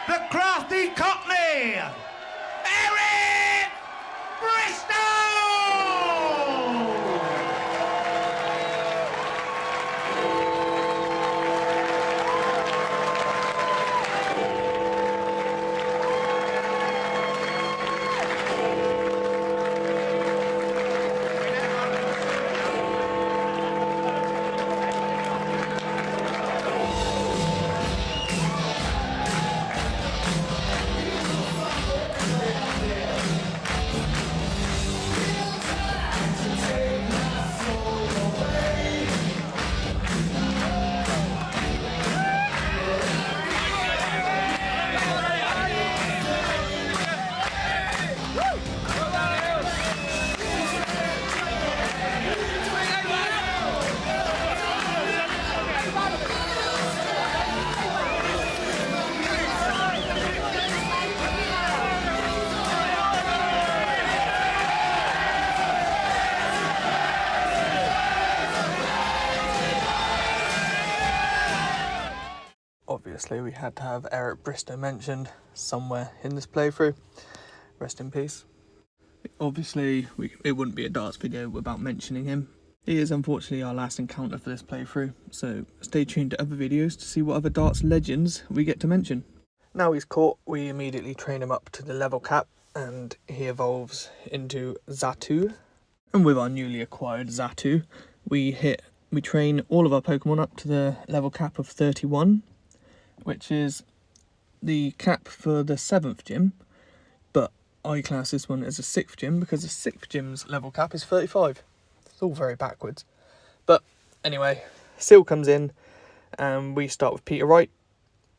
the crafty Cockney, Eric Bristow! Obviously we had to have Eric Bristow mentioned somewhere in this playthrough. Rest in peace. Obviously it wouldn't be a darts video without mentioning him. He is unfortunately our last encounter for this playthrough, so stay tuned to other videos to see what other darts legends we get to mention. Now he's caught, we immediately train him up to the level cap and he evolves into Xatu. And with our newly acquired Xatu, we train all of our Pokemon up to the level cap of 31. Which is the cap for the 7th gym, but I class this one as a 6th gym because the 6th gym's level cap is 35. It's all very backwards. But anyway, Seal comes in and we start with Peter Wright.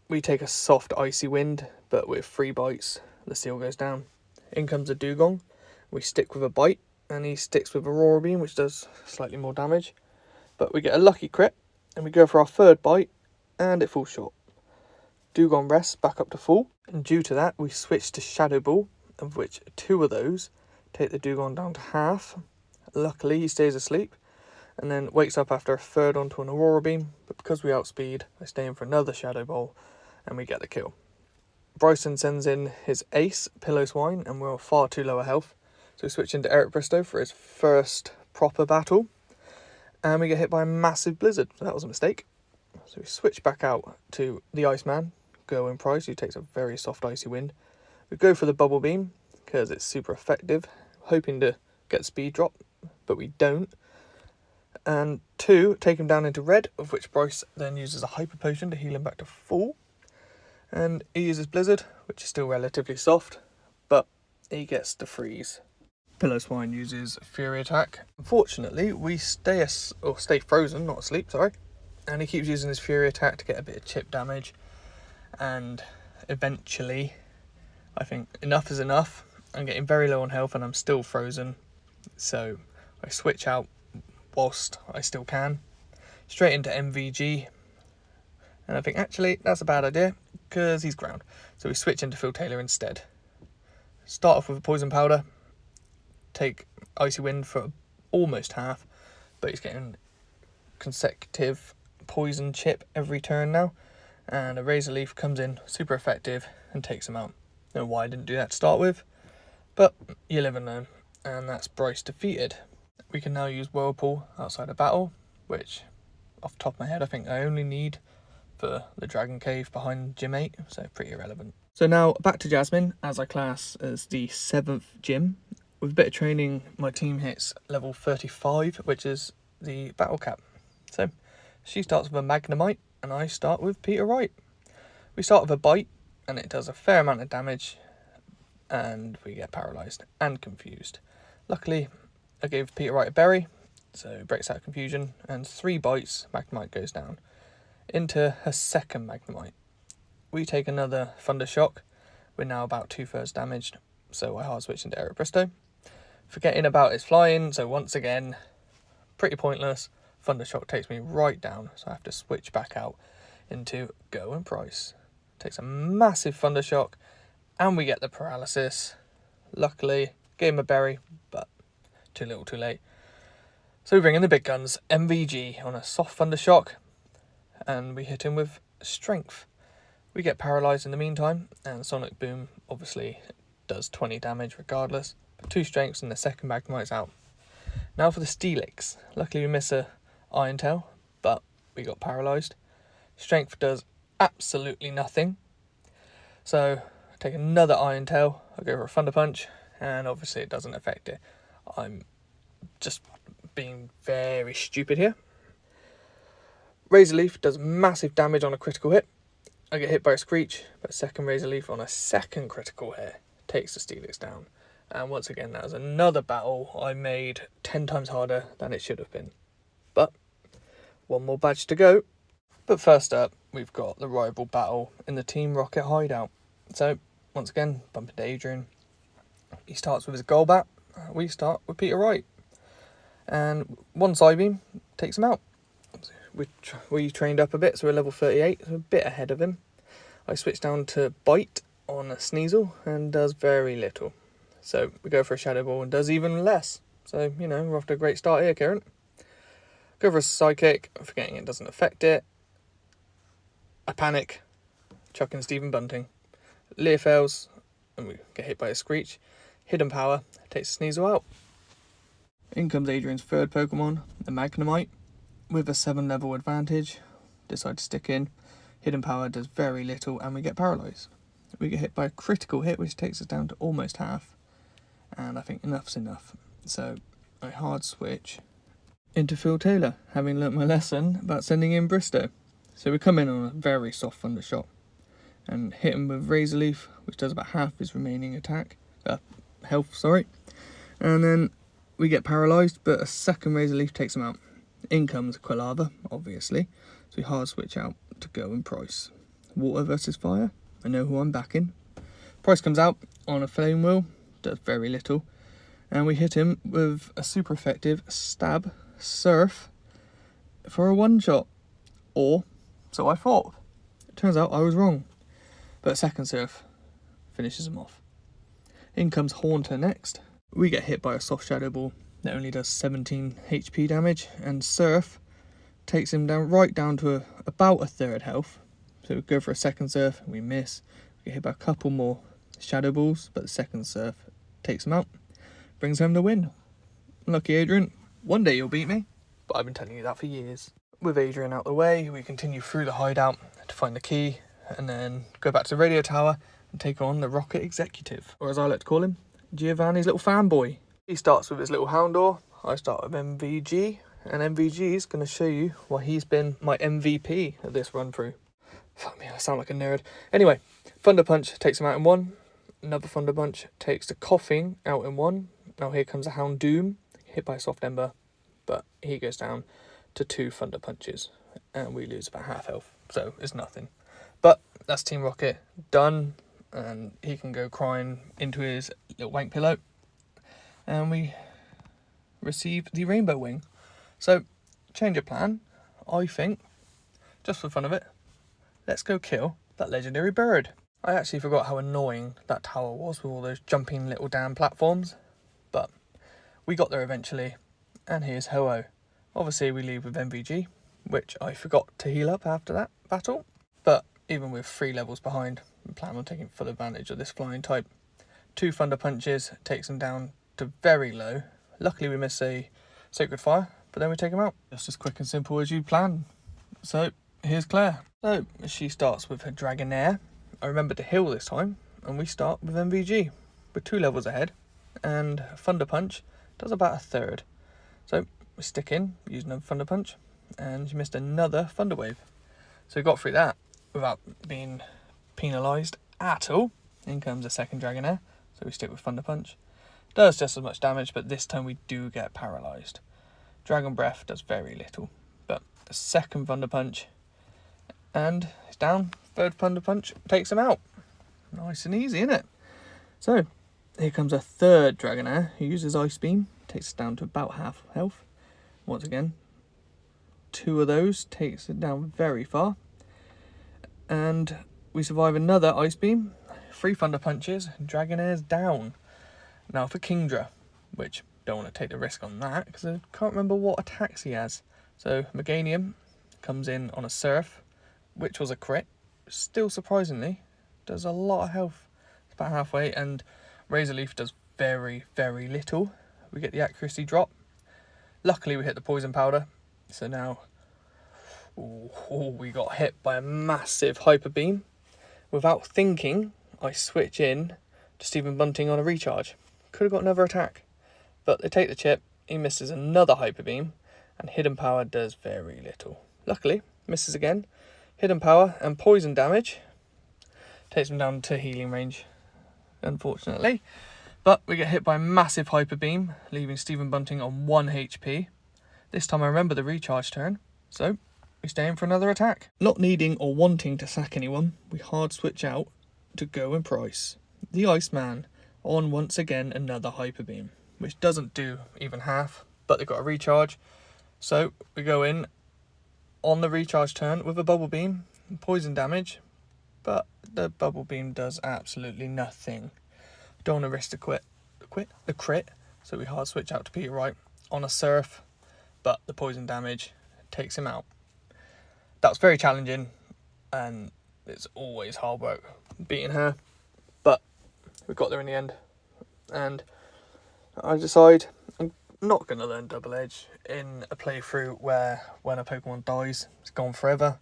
We take a soft icy wind, but with 3 bites, the Seal goes down. In comes a Dugong. We stick with a bite and he sticks with Aurora Beam, which does slightly more damage. But we get a lucky crit and we go for our 3rd bite and it falls short. Dugong rests back up to full, and due to that we switch to Shadow Ball, of which 2 of those take the Dugong down to half. Luckily he stays asleep and then wakes up after a 3rd onto an Aurora Beam, but because we outspeed I stay in for another Shadow Ball and we get the kill. Bryson sends in his ace, Pillow Swine, and we're far too low a health, so we switch into Eric Bristow for his first proper battle and we get hit by a massive blizzard, so that was a mistake. So we switch back out to the Iceman, Gerwin Price, who takes a very soft icy wind. We go for the Bubble Beam because it's super effective, hoping to get speed drop, but we don't. And 2, take him down into red, of which Bryce then uses a Hyper Potion to heal him back to full. And he uses Blizzard, which is still relatively soft, but he gets to freeze. Pillow Swine uses Fury Attack. Unfortunately, we stay frozen, not asleep, sorry. And he keeps using his Fury Attack to get a bit of chip damage. And eventually, I think enough is enough. I'm getting very low on health and I'm still frozen. So I switch out whilst I still can. Straight into MVG. And I think actually that's a bad idea because he's ground. So we switch into Phil Taylor instead. Start off with a Poison Powder. Take Icy Wind for almost half. But he's getting consecutive poison chip every turn now, and a Razor Leaf comes in super effective and takes him out. Don't know why I didn't do that to start with, but you live and learn. And that's Bryce defeated. We can now use Whirlpool outside of battle, which off the top of my head I think I only need for the Dragon Cave behind Gym 8, so pretty irrelevant. So now back to Jasmine, as I class as the 7th gym. With a bit of training my team hits level 35, which is the battle cap. So She starts with a Magnemite, and I start with Peter Wright. We start with a bite, and it does a fair amount of damage, and we get paralysed and confused. Luckily, I gave Peter Wright a berry, so it breaks out confusion, and 3 bites, Magnemite goes down. Into her second Magnemite. We take another Thunder Shock. We're now about 2/3 damaged, so I hard switch into Eric Bristow. Forgetting about his flying, so once again, pretty pointless. Thunder Shock takes me right down, so I have to switch back out into Go and Price. Takes a massive Thunder Shock, and we get the paralysis. Luckily, gave him a berry, but too little too late. So we bring in the big guns, MVG on a soft Thunder Shock, and we hit him with Strength. We get paralysed in the meantime, and Sonic Boom obviously does 20 damage regardless. But 2 strengths and the second Magnemite's out. Now for the Steelix. Luckily we miss a Iron Tail, but we got paralysed. Strength does absolutely nothing. So I take another Iron Tail, I go for a Thunder Punch, and obviously it doesn't affect it. I'm just being very stupid here. Razor Leaf does massive damage on a critical hit. I get hit by a Screech, but second Razor Leaf on a second critical hit takes the Steelix down. And once again, that was another battle I made 10 times harder than it should have been. But one more badge to go. But first up, we've got the rival battle in the Team Rocket hideout. So once again, bump into Adrian. He starts with his Golbat. We start with Peter Wright. And one Psybeam takes him out. We trained up a bit, so we're level 38, so a bit ahead of him. I switch down to Bite on a Sneasel and does very little. So we go for a Shadow Ball and does even less. So, you know, we're off to a great start here, Kieran. Go for a Psychic, forgetting it doesn't affect it. I panic, chucking Stephen Bunting. Leer fails, and we get hit by a Screech. Hidden Power takes the Sneasel out. In comes Adrian's third Pokemon, the Magnemite. With a 7 level advantage, decide to stick in. Hidden Power does very little, and we get paralysed. We get hit by a critical hit, which takes us down to almost half. And I think enough's enough. So I hard switch into Phil Taylor, having learnt my lesson about sending in Bristow. So we come in on a very soft Thunder Shock and hit him with Razor Leaf, which does about half his remaining health. And then we get paralysed, but a second Razor Leaf takes him out. In comes Quilava, obviously, so we hard switch out to Go and Price. Water versus Fire, I know who I'm backing. Price comes out on a Flame Wheel, does very little, and we hit him with a super effective Stab Surf for a one-shot, or so I thought. It turns out I was wrong, but second Surf finishes him off. In comes Haunter next. We get hit by a soft Shadow Ball that only does 17 HP damage, and Surf takes him right down to about a third health. So we go for a second Surf, and we miss. We get hit by a couple more Shadow Balls, but the second Surf takes him out. Brings home the win. Lucky Adrian, one day you'll beat me, but I've been telling you that for years. With Adrian out the way, we continue through the hideout to find the key, and then go back to the radio tower and take on the Rocket Executive, or as I like to call him, Giovanni's little fanboy. He starts with his little Houndour, I start with MVG, and MVG is going to show you why he's been my MVP at this run through. Fuck me, I sound like a nerd. Anyway, Thunder Punch takes him out in 1, another Thunder Punch takes the Coughing out in 1, now here comes a Houndoom, hit by a Soft Ember, but he goes down to 2 Thunder Punches, and we lose about half health, so it's nothing. But that's Team Rocket done, and he can go crying into his little wank pillow. And we receive the Rainbow Wing. So, change of plan, I think, just for fun of it, let's go kill that legendary bird. I actually forgot how annoying that tower was with all those jumping little damn platforms, but we got there eventually, and here's Ho-Oh. Obviously we leave with MVG, which I forgot to heal up after that battle, but even with 3 levels behind, I plan on taking full advantage of this flying type. 2 Thunder Punches takes him down to very low. Luckily we miss a Sacred Fire, but then we take him out. Just as quick and simple as you planned. So here's Claire. So she starts with her Dragonair. I remember to heal this time, and we start with MVG. We're 2 levels ahead, and Thunder Punch does about a third. So we stick in, using a Thunder Punch, and she missed another Thunder Wave. So we got through that without being penalised at all. In comes a second Dragonair, so we stick with Thunder Punch. Does just as much damage, but this time we do get paralysed. Dragon Breath does very little, but the second Thunder Punch, and he's down. Third Thunder Punch takes him out. Nice and easy, isn't it? So, here comes a third Dragonair who uses Ice Beam, takes us down to about half health. Once again, 2 of those takes it down very far. And we survive another Ice Beam, 3 Thunder Punches, and Dragonair's down. Now for Kingdra, which don't want to take the risk on that because I can't remember what attacks he has. So Meganium comes in on a Surf, which was a crit. Still surprisingly, does a lot of health. It's about halfway, and Razor Leaf does very, very little. We get the accuracy drop. Luckily we hit the Poison Powder, so now we got hit by a massive Hyper Beam. Without thinking, I switch in to Stephen Bunting on a recharge. Could have got another attack, but they take the chip, he misses another Hyper Beam, and Hidden Power does very little. Luckily, misses again. Hidden Power and Poison damage takes him down to healing range, unfortunately. But we get hit by a massive Hyper Beam, leaving Stephen Bunting on 1 HP. This time I remember the recharge turn, so we stay in for another attack. Not needing or wanting to sack anyone, we hard switch out to Go and Price. The Iceman on once again another Hyper Beam, which doesn't do even half, but they've got a recharge. So we go in on the recharge turn with a Bubble Beam, poison damage, but the Bubble Beam does absolutely nothing. Don't want to risk the crit, so we hard switch out to Peter Wright on a Surf, but the poison damage takes him out. That was very challenging, and it's always hard work beating her, but we got there in the end. And I decide I'm not going to learn Double Edge in a playthrough where when a Pokemon dies, it's gone forever.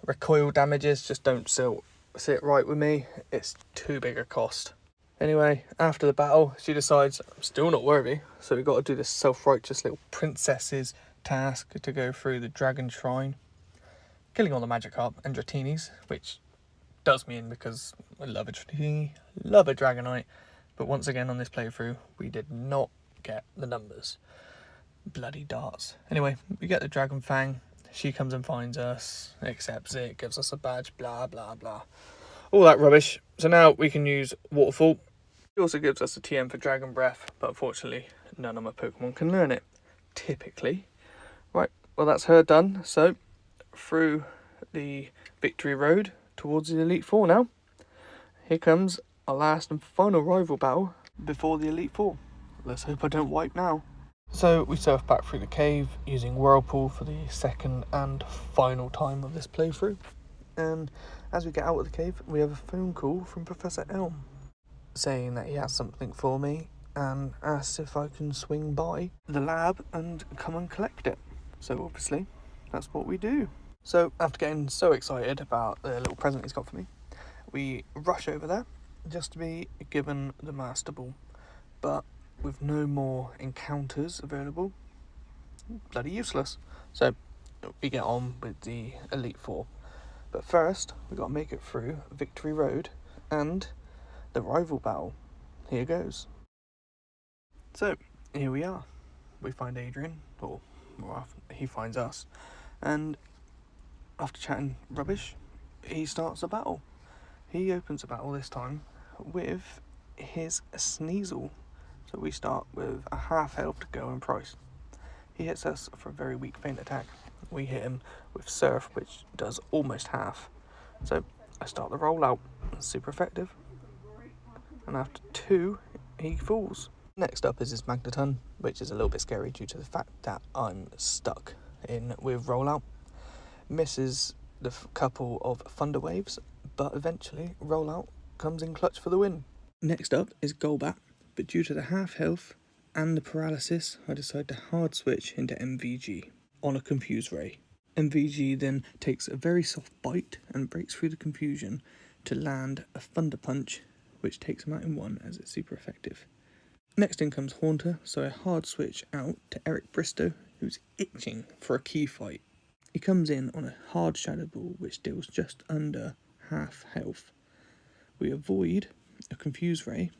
Recoil damages just don't sit right with me. It's too big a cost. Anyway, after the battle, she decides I'm still not worthy, so we've got to do this self-righteous little princess's task to go through the Dragon Shrine, killing all the Magikarp and Dratinis, which does me in because I love a Dratini, love a Dragonite, but once again on this playthrough, we did not get the numbers. Bloody darts. Anyway, we get the Dragon Fang, she comes and finds us, accepts it, gives us a badge, blah, blah, blah. All that rubbish. So now we can use Waterfall. It also gives us a TM for Dragon Breath, but unfortunately none of my Pokemon can learn it, typically. Right, well that's her done, so through the victory road towards the Elite Four now. Here comes our last and final rival battle before the Elite Four. Let's hope I don't wipe now. So we surf back through the cave using Whirlpool for the second and final time of this playthrough. And as we get out of the cave, we have a phone call from Professor Elm saying that he has something for me and asks if I can swing by the lab and come and collect it. So obviously, that's what we do. So after getting so excited about the little present he's got for me, we rush over there just to be given the Master Ball. But with no more encounters available, bloody useless. So we get on with the Elite Four. But first, we've got to make it through Victory Road and the rival battle. Here goes. So, here we are. We find Adrian, or he finds us. And after chatting rubbish, he starts the battle. He opens the battle this time with his Sneasel. So we start with a half health to Go and Price. He hits us for a very weak feint attack. We hit him with Surf, which does almost half. So I start the rollout. Super effective. And after 2, he falls. Next up is his Magneton, which is a little bit scary due to the fact that I'm stuck in with rollout. Misses the couple of Thunder Waves, but eventually rollout comes in clutch for the win. Next up is Golbat, but due to the half health and the paralysis, I decide to hard switch into MVG on a Confuse Ray. MVG then takes a very soft bite and breaks through the confusion to land a Thunder Punch, which takes him out in 1 as it's super effective. Next in comes Haunter, so I hard switch out to Eric Bristow, who's itching for a key fight. He comes in on a hard Shadow Ball which deals just under half health. We avoid a Confuse Ray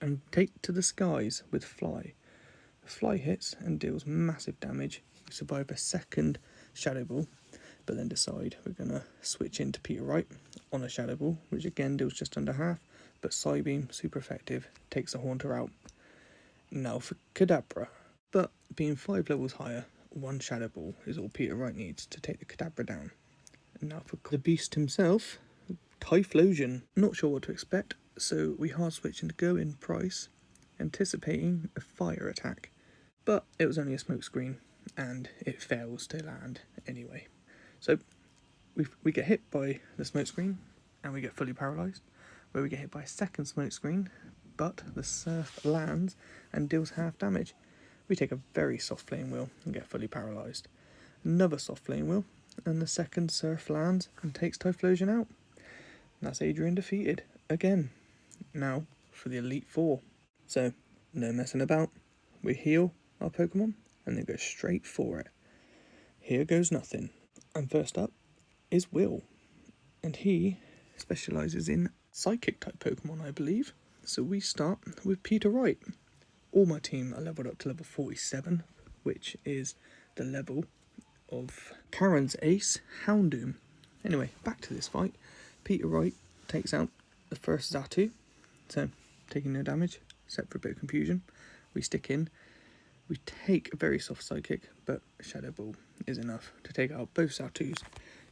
and take to the skies with Fly. Fly hits and deals massive damage. We survive a second Shadow Ball, but then decide we're going to switch into Peter Wright on a Shadow Ball, which again deals just under half, but Psybeam, super effective, takes the Haunter out. Now for Kadabra, but being 5 levels higher, 1 Shadow Ball is all Peter Wright needs to take the Kadabra down. And now for the beast himself, Typhlosion. Not sure what to expect, so we hard switch into go in price, anticipating a fire attack. But it was only a smoke screen, and it fails to land anyway. So we get hit by the smoke screen, and we get fully paralysed, where we get hit by a second smoke screen, but the surf lands and deals half damage. We take a very soft flame wheel and get fully paralysed. Another soft flame wheel, and the second surf lands and takes Typhlosion out. And that's Adrian defeated again. Now for the Elite Four. So no messing about. We heal our Pokemon and then go straight for it. Here goes nothing. And first up is Will, and he specialises in Psychic type Pokemon, I believe. So we start with Peter Wright. All my team are leveled up to level 47, which is the level of Kieran's ace, Houndoom. Anyway, back to this fight. Peter Wright takes out the first Xatu, so taking no damage, except for a bit of confusion. We stick in. We take a very soft Psychic, but Shadow Ball is enough to take out both Xatus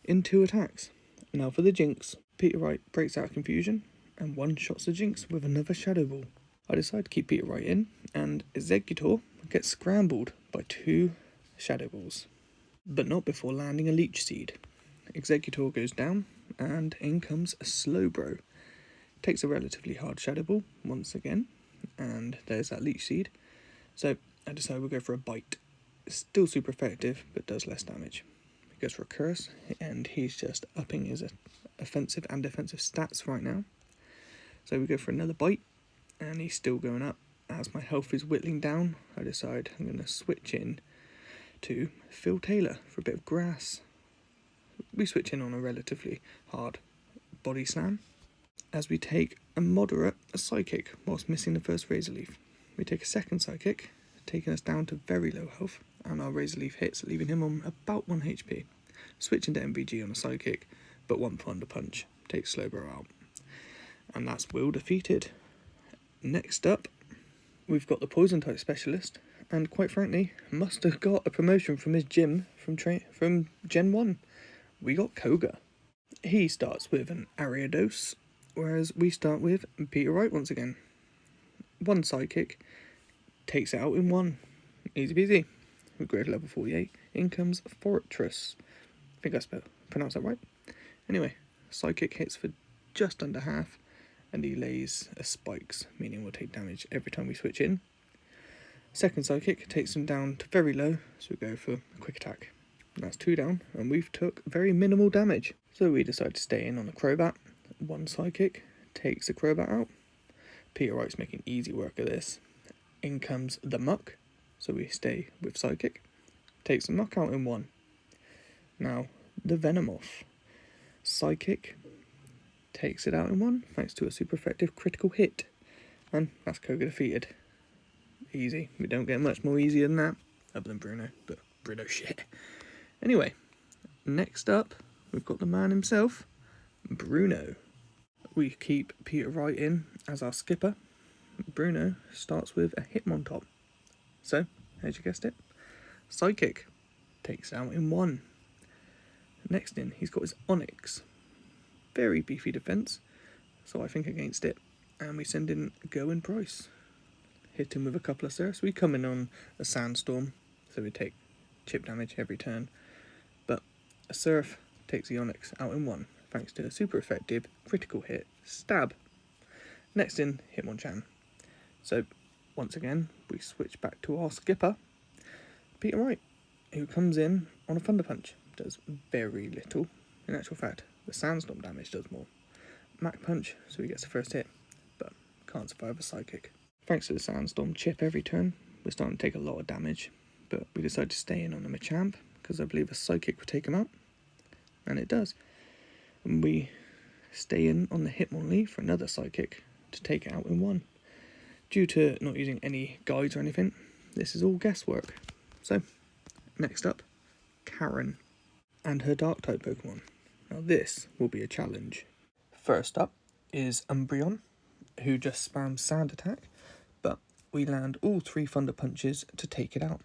in 2 attacks. Now for the Jinx. Peter Wright breaks out of confusion and one-shots the Jinx with another Shadow Ball. I decide to keep Peter Wright in, and Exeggutor gets scrambled by 2 Shadow Balls, but not before landing a Leech Seed. Exeggutor goes down, and in comes a Slowbro. Takes a relatively hard Shadow Ball once again, and there's that Leech Seed. So I decide we'll go for a Bite. It's still super effective, but does less damage. He goes for a Curse, and he's just upping his offensive and defensive stats right now. So we go for another Bite, and he's still going up. As my health is whittling down, I decide I'm going to switch in to Phil Taylor for a bit of grass. We switch in on a relatively hard Body Slam, as we take a moderate Psychic whilst missing the first Razor Leaf. We take a second Psychic, taking us down to very low health, and our Razor Leaf hits, leaving him on about 1 HP. Switching to MVG on a Psychic, but 1 Thunder Punch takes Slowbro out. And that's Will defeated. Next up, we've got the Poison type specialist, and quite frankly, must have got a promotion from his gym from Gen 1. We got Koga. He starts with an Ariados, whereas we start with Peter Wright once again. 1 Psychic, takes it out in 1. Easy peasy. We go to level 48. In comes Fortress. I think I pronounced that right. Anyway, Psychic hits for just under half, and he lays a Spikes, meaning we'll take damage every time we switch in. Second Psychic takes him down to very low, so we go for a Quick Attack. That's 2 down, and we've took very minimal damage. So we decide to stay in on a Crobat. 1 Psychic takes a Crobat out. Peter Wright's making easy work of this. In comes the Muck, so we stay with Psychic. Takes the Muck out in 1. Now, the Venomoth. Psychic takes it out in 1, thanks to a super effective critical hit. And that's Koga defeated. Easy. We don't get much more easier than that, other than Bruno, but Bruno shit. Anyway, next up, we've got the man himself, Bruno. We keep Peter Wright in as our skipper. Bruno starts with a Hitmontop. So, as you guessed it, Psychic takes out in 1. Next in, he's got his Onyx. Very beefy defense, so I think against it. And we send in Go and Price. Hit him with a couple of Surfs. We come in on a Sandstorm, so we take chip damage every turn. But a Surf takes the Onyx out in 1, thanks to a super effective critical hit, Stab. Next in, Hitmonchan. So, once again, we switch back to our skipper, Peter Wright, who comes in on a Thunder Punch. Does very little. In actual fact, the Sandstorm damage does more. Mach Punch, so he gets the first hit, but can't survive a Psychic. Thanks to the Sandstorm chip every turn, we're starting to take a lot of damage, but we decide to stay in on the Machamp, because I believe a psychic would take him out, and it does. And we stay in on the Hitmonlee for another psychic to take it out in one. Due to not using any guides or anything, this is all guesswork. So, next up, Kieran and her Dark-type Pokemon. Now this will be a challenge. First up is Umbreon, who just spams Sand Attack, but we land all 3 Thunder Punches to take it out.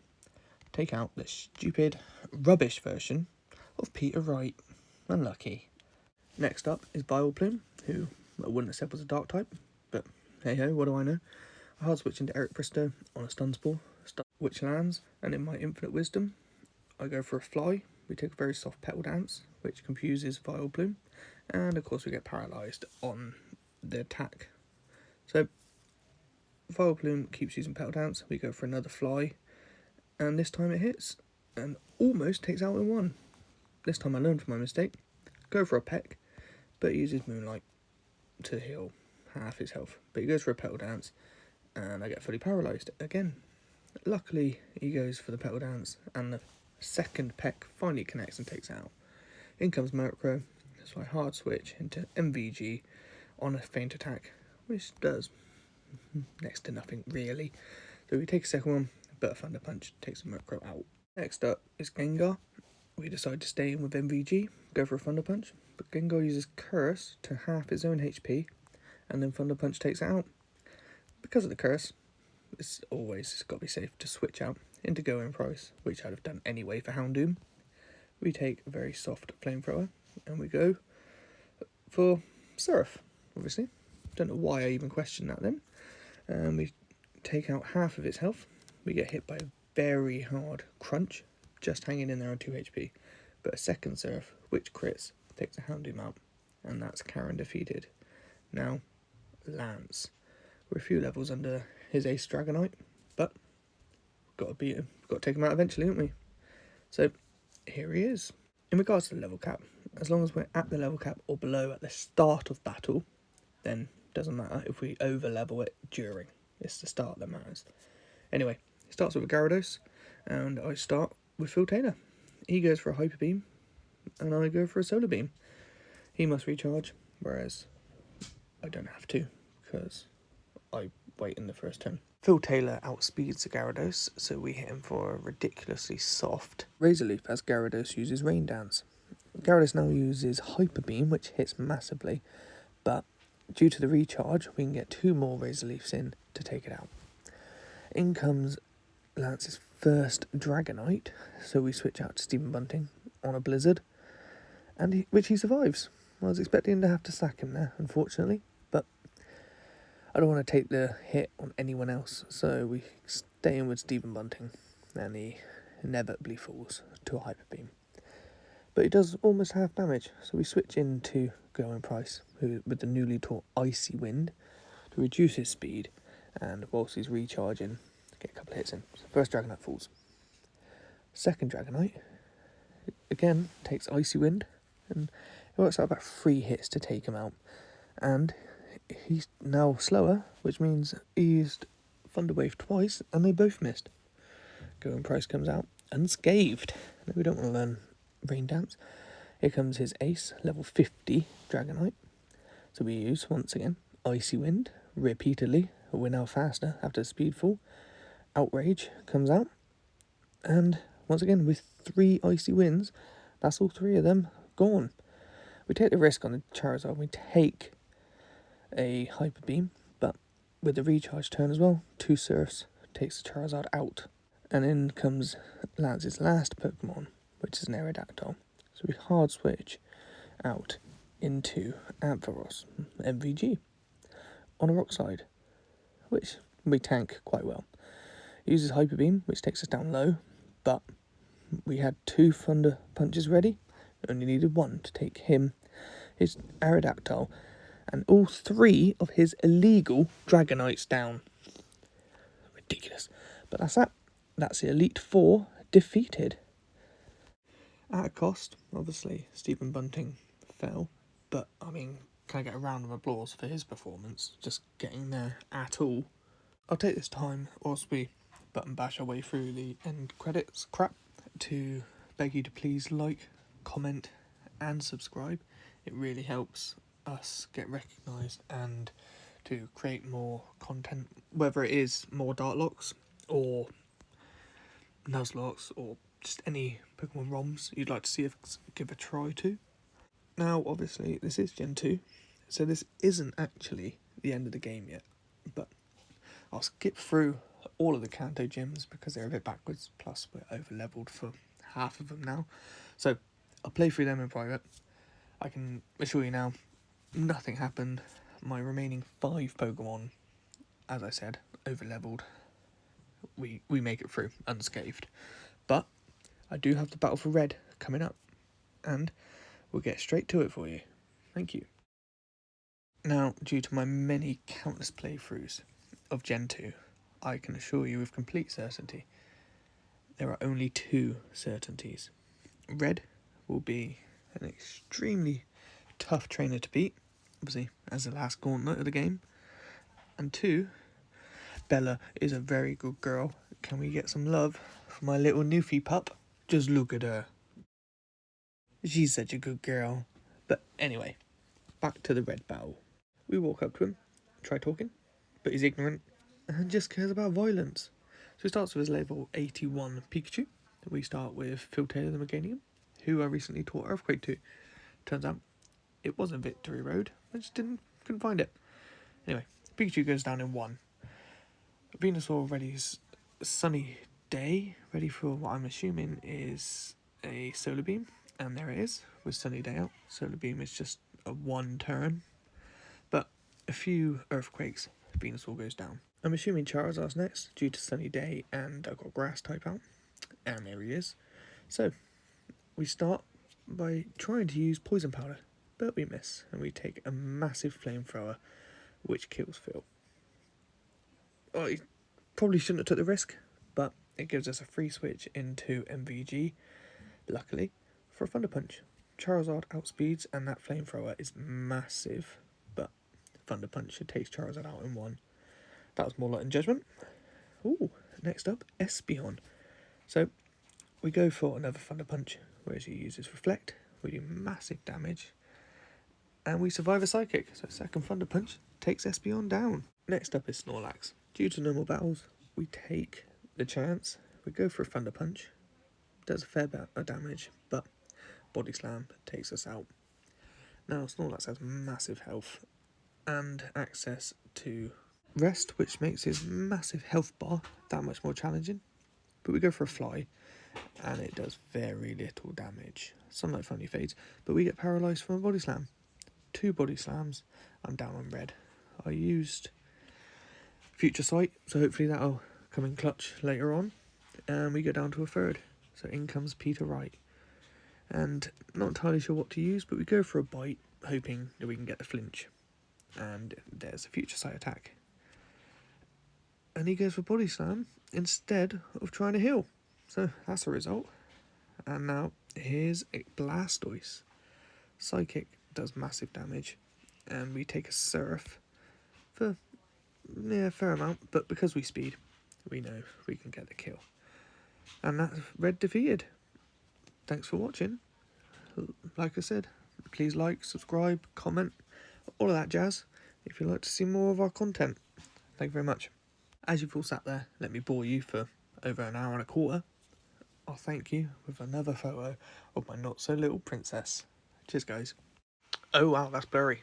Take out the stupid, rubbish version of Peter Wright. Unlucky. Next up is Vileplume, who I wouldn't have said was a Dark-type, but hey ho, what do I know? I hard switch into Eric Bristow on a Stun Spore, which lands, and in my Infinite Wisdom, I go for a Fly. We take a very soft Petal Dance, which confuses Vileplume, and of course we get paralysed on the attack. So, Vileplume keeps using Petal Dance, we go for another Fly, and this time it hits, and almost takes out in one. This time I learned from my mistake, go for a Peck, but he uses Moonlight to heal half his health. But he goes for a Petal Dance, and I get fully paralysed again. Luckily, he goes for the Petal Dance, and the second Peck finally connects and takes it out. In comes Murkrow, so I hard switch into MVG on a Feint Attack, which does next to nothing really. So we take a second one, but a Thunder Punch takes Murkrow out. Next up is Gengar. We decide to stay in with MVG, go for a Thunder Punch, but Gengar uses Curse to half his own HP, and then Thunder Punch takes it out. Because of the Curse, it's got to be safe to switch out into Going Price, which I'd have done anyway for Houndoom. We take a very soft Flamethrower, and we go for Surf, obviously. Don't know why I even questioned that then. We take out half of its health. We get hit by a very hard Crunch, just hanging in there on 2 HP. But a second Surf, which crits, takes a Houndoom out, and that's Kieran defeated. Now, Lance. We're a few levels under his Ace Dragonite, but got to beat him. Got to take him out eventually, haven't we? So, here he is. In regards to the level cap, as long as we're at the level cap or below at the start of battle, then it doesn't matter if we over level it during. It's the start that matters. Anyway, it starts with a Gyarados, and I start with Phil Taylor. He goes for a Hyper Beam, and I go for a Solar Beam. He must recharge, whereas I don't have to, because I wait in the first turn. Phil Taylor outspeeds the Gyarados, so we hit him for a ridiculously soft Razor Leaf as Gyarados uses Rain Dance. Gyarados now uses Hyper Beam, which hits massively, but due to the recharge, we can get 2 more Razor Leafs in to take it out. In comes Lance's first Dragonite, so we switch out to Stephen Bunting on a Blizzard, which he survives. I was expecting to have to sack him there, unfortunately, but I don't want to take the hit on anyone else, so we stay in with Stephen Bunting, and he inevitably falls to a Hyper Beam. But he does almost half damage, so we switch into Going Price, who with the newly taught Icy Wind, to reduce his speed, and whilst he's recharging, get a couple of hits in. So first Dragonite falls. Second Dragonite, again, takes Icy Wind, and it works out about 3 hits to take him out. And he's now slower, which means he used Thunder Wave twice, and they both missed. Going Price comes out unscathed. No, we don't want to learn Rain Dance. Here comes his ace, level 50 Dragonite. So we use, once again, Icy Wind, repeatedly. We're now faster after the speed fall. Outrage comes out. And once again, with 3 Icy Winds, that's all 3 of them gone. We take the risk on the Charizard. We take a Hyper Beam, but with the recharge turn as well, 2 Surfs takes the Charizard out. And in comes Lance's last Pokemon, which is an Aerodactyl. So we hard switch out into Ampharos, MVG, on a Rock Slide, which we tank quite well. He uses Hyper Beam, which takes us down low, but we had 2 Thunder Punches ready, only needed 1 to take him, his Aerodactyl, and all 3 of his illegal Dragonites down. Ridiculous. But that's that. That's the Elite 4 defeated. At a cost, obviously, Stephen Bunting fell, but, I mean, can I get a round of applause for his performance, just getting there at all? I'll take this time, whilst we button bash our way through the end credits crap, to beg you to please like, comment and subscribe. It really helps us get recognised and to create more content, whether it is more DartLocks or Nuzlocks or just any Pokemon ROMs you'd like to see us give a try to. Now, obviously, this is Gen 2, so this isn't actually the end of the game yet, but I'll skip through all of the Kanto gyms because they're a bit backwards, plus we're over-leveled for half of them now. So, I'll play through them in private. I can assure you now, nothing happened. My remaining 5 Pokemon, as I said, over-leveled. We make it through unscathed. But I do have the Battle for Red coming up, and we'll get straight to it for you. Thank you. Now, due to my many countless playthroughs of Gen 2, I can assure you with complete certainty, there are only 2 certainties. Red will be an extremely tough trainer to beat, obviously, as the last gauntlet of the game. And 2, Bella is a very good girl. Can we get some love for my little Newfie pup? Just look at her. She's such a good girl. But anyway, back to the Red battle. We walk up to him, try talking, but he's ignorant and just cares about violence. So he starts with his level 81 Pikachu. We start with Phil Taylor the Meganium, who I recently taught Earthquake to. Turns out it wasn't Victory Road, I just couldn't find it. Anyway, Pikachu goes down in 1. Venusaur ready's Sunny Day, ready for what I'm assuming is a Solar Beam, and there it is, with Sunny Day out. Solar Beam is just a 1 turn, but a few Earthquakes, Venusaur goes down. I'm assuming Charizard's next, due to Sunny Day, and I've got Grass type out, and there he is. So, we start by trying to use Poison Powder, but we miss, and we take a massive Flamethrower, which kills Phil. I probably shouldn't have took the risk, but it gives us a free switch into MVG, luckily, for a Thunder Punch. Charizard outspeeds, and that Flamethrower is massive, but Thunder Punch takes Charizard out in 1. That was more Light and Judgment. Ooh, next up, Espeon. So, we go for another Thunder Punch, whereas he uses Reflect. We do massive damage, and we survive a Psychic. So, second Thunder Punch takes Espeon down. Next up is Snorlax. Due to normal battles, we take the chance. We go for a Thunder Punch. Does a fair bit of damage, but Body Slam takes us out. Now, Snorlax has massive health and access to Rest, which makes his massive health bar that much more challenging. But we go for a Fly, and it does very little damage. Sunlight finally fades, but we get paralysed from a Body Slam. 2 Body Slams, I'm down on red. I used Future Sight, so hopefully that'll come in clutch later on. And we go down to a 3rd. So in comes Peter Wright. And not entirely sure what to use, but we go for a Bite, hoping that we can get the flinch. And there's a Future Sight attack. And he goes for Body Slam instead of trying to heal. So that's a result. And now here's a Blastoise. Psychic does massive damage. And we take a Surf for a fair amount. But because we speed, we know we can get the kill. And that's Red defeated. Thanks for watching. Like I said, please like, subscribe, comment, all of that jazz if you'd like to see more of our content. Thank you very much. As you've all sat there, let me bore you for over an hour and a quarter. I'll thank you with another photo of my not-so-little princess. Cheers, guys. Oh, wow, that's blurry.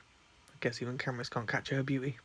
I guess even cameras can't capture her beauty.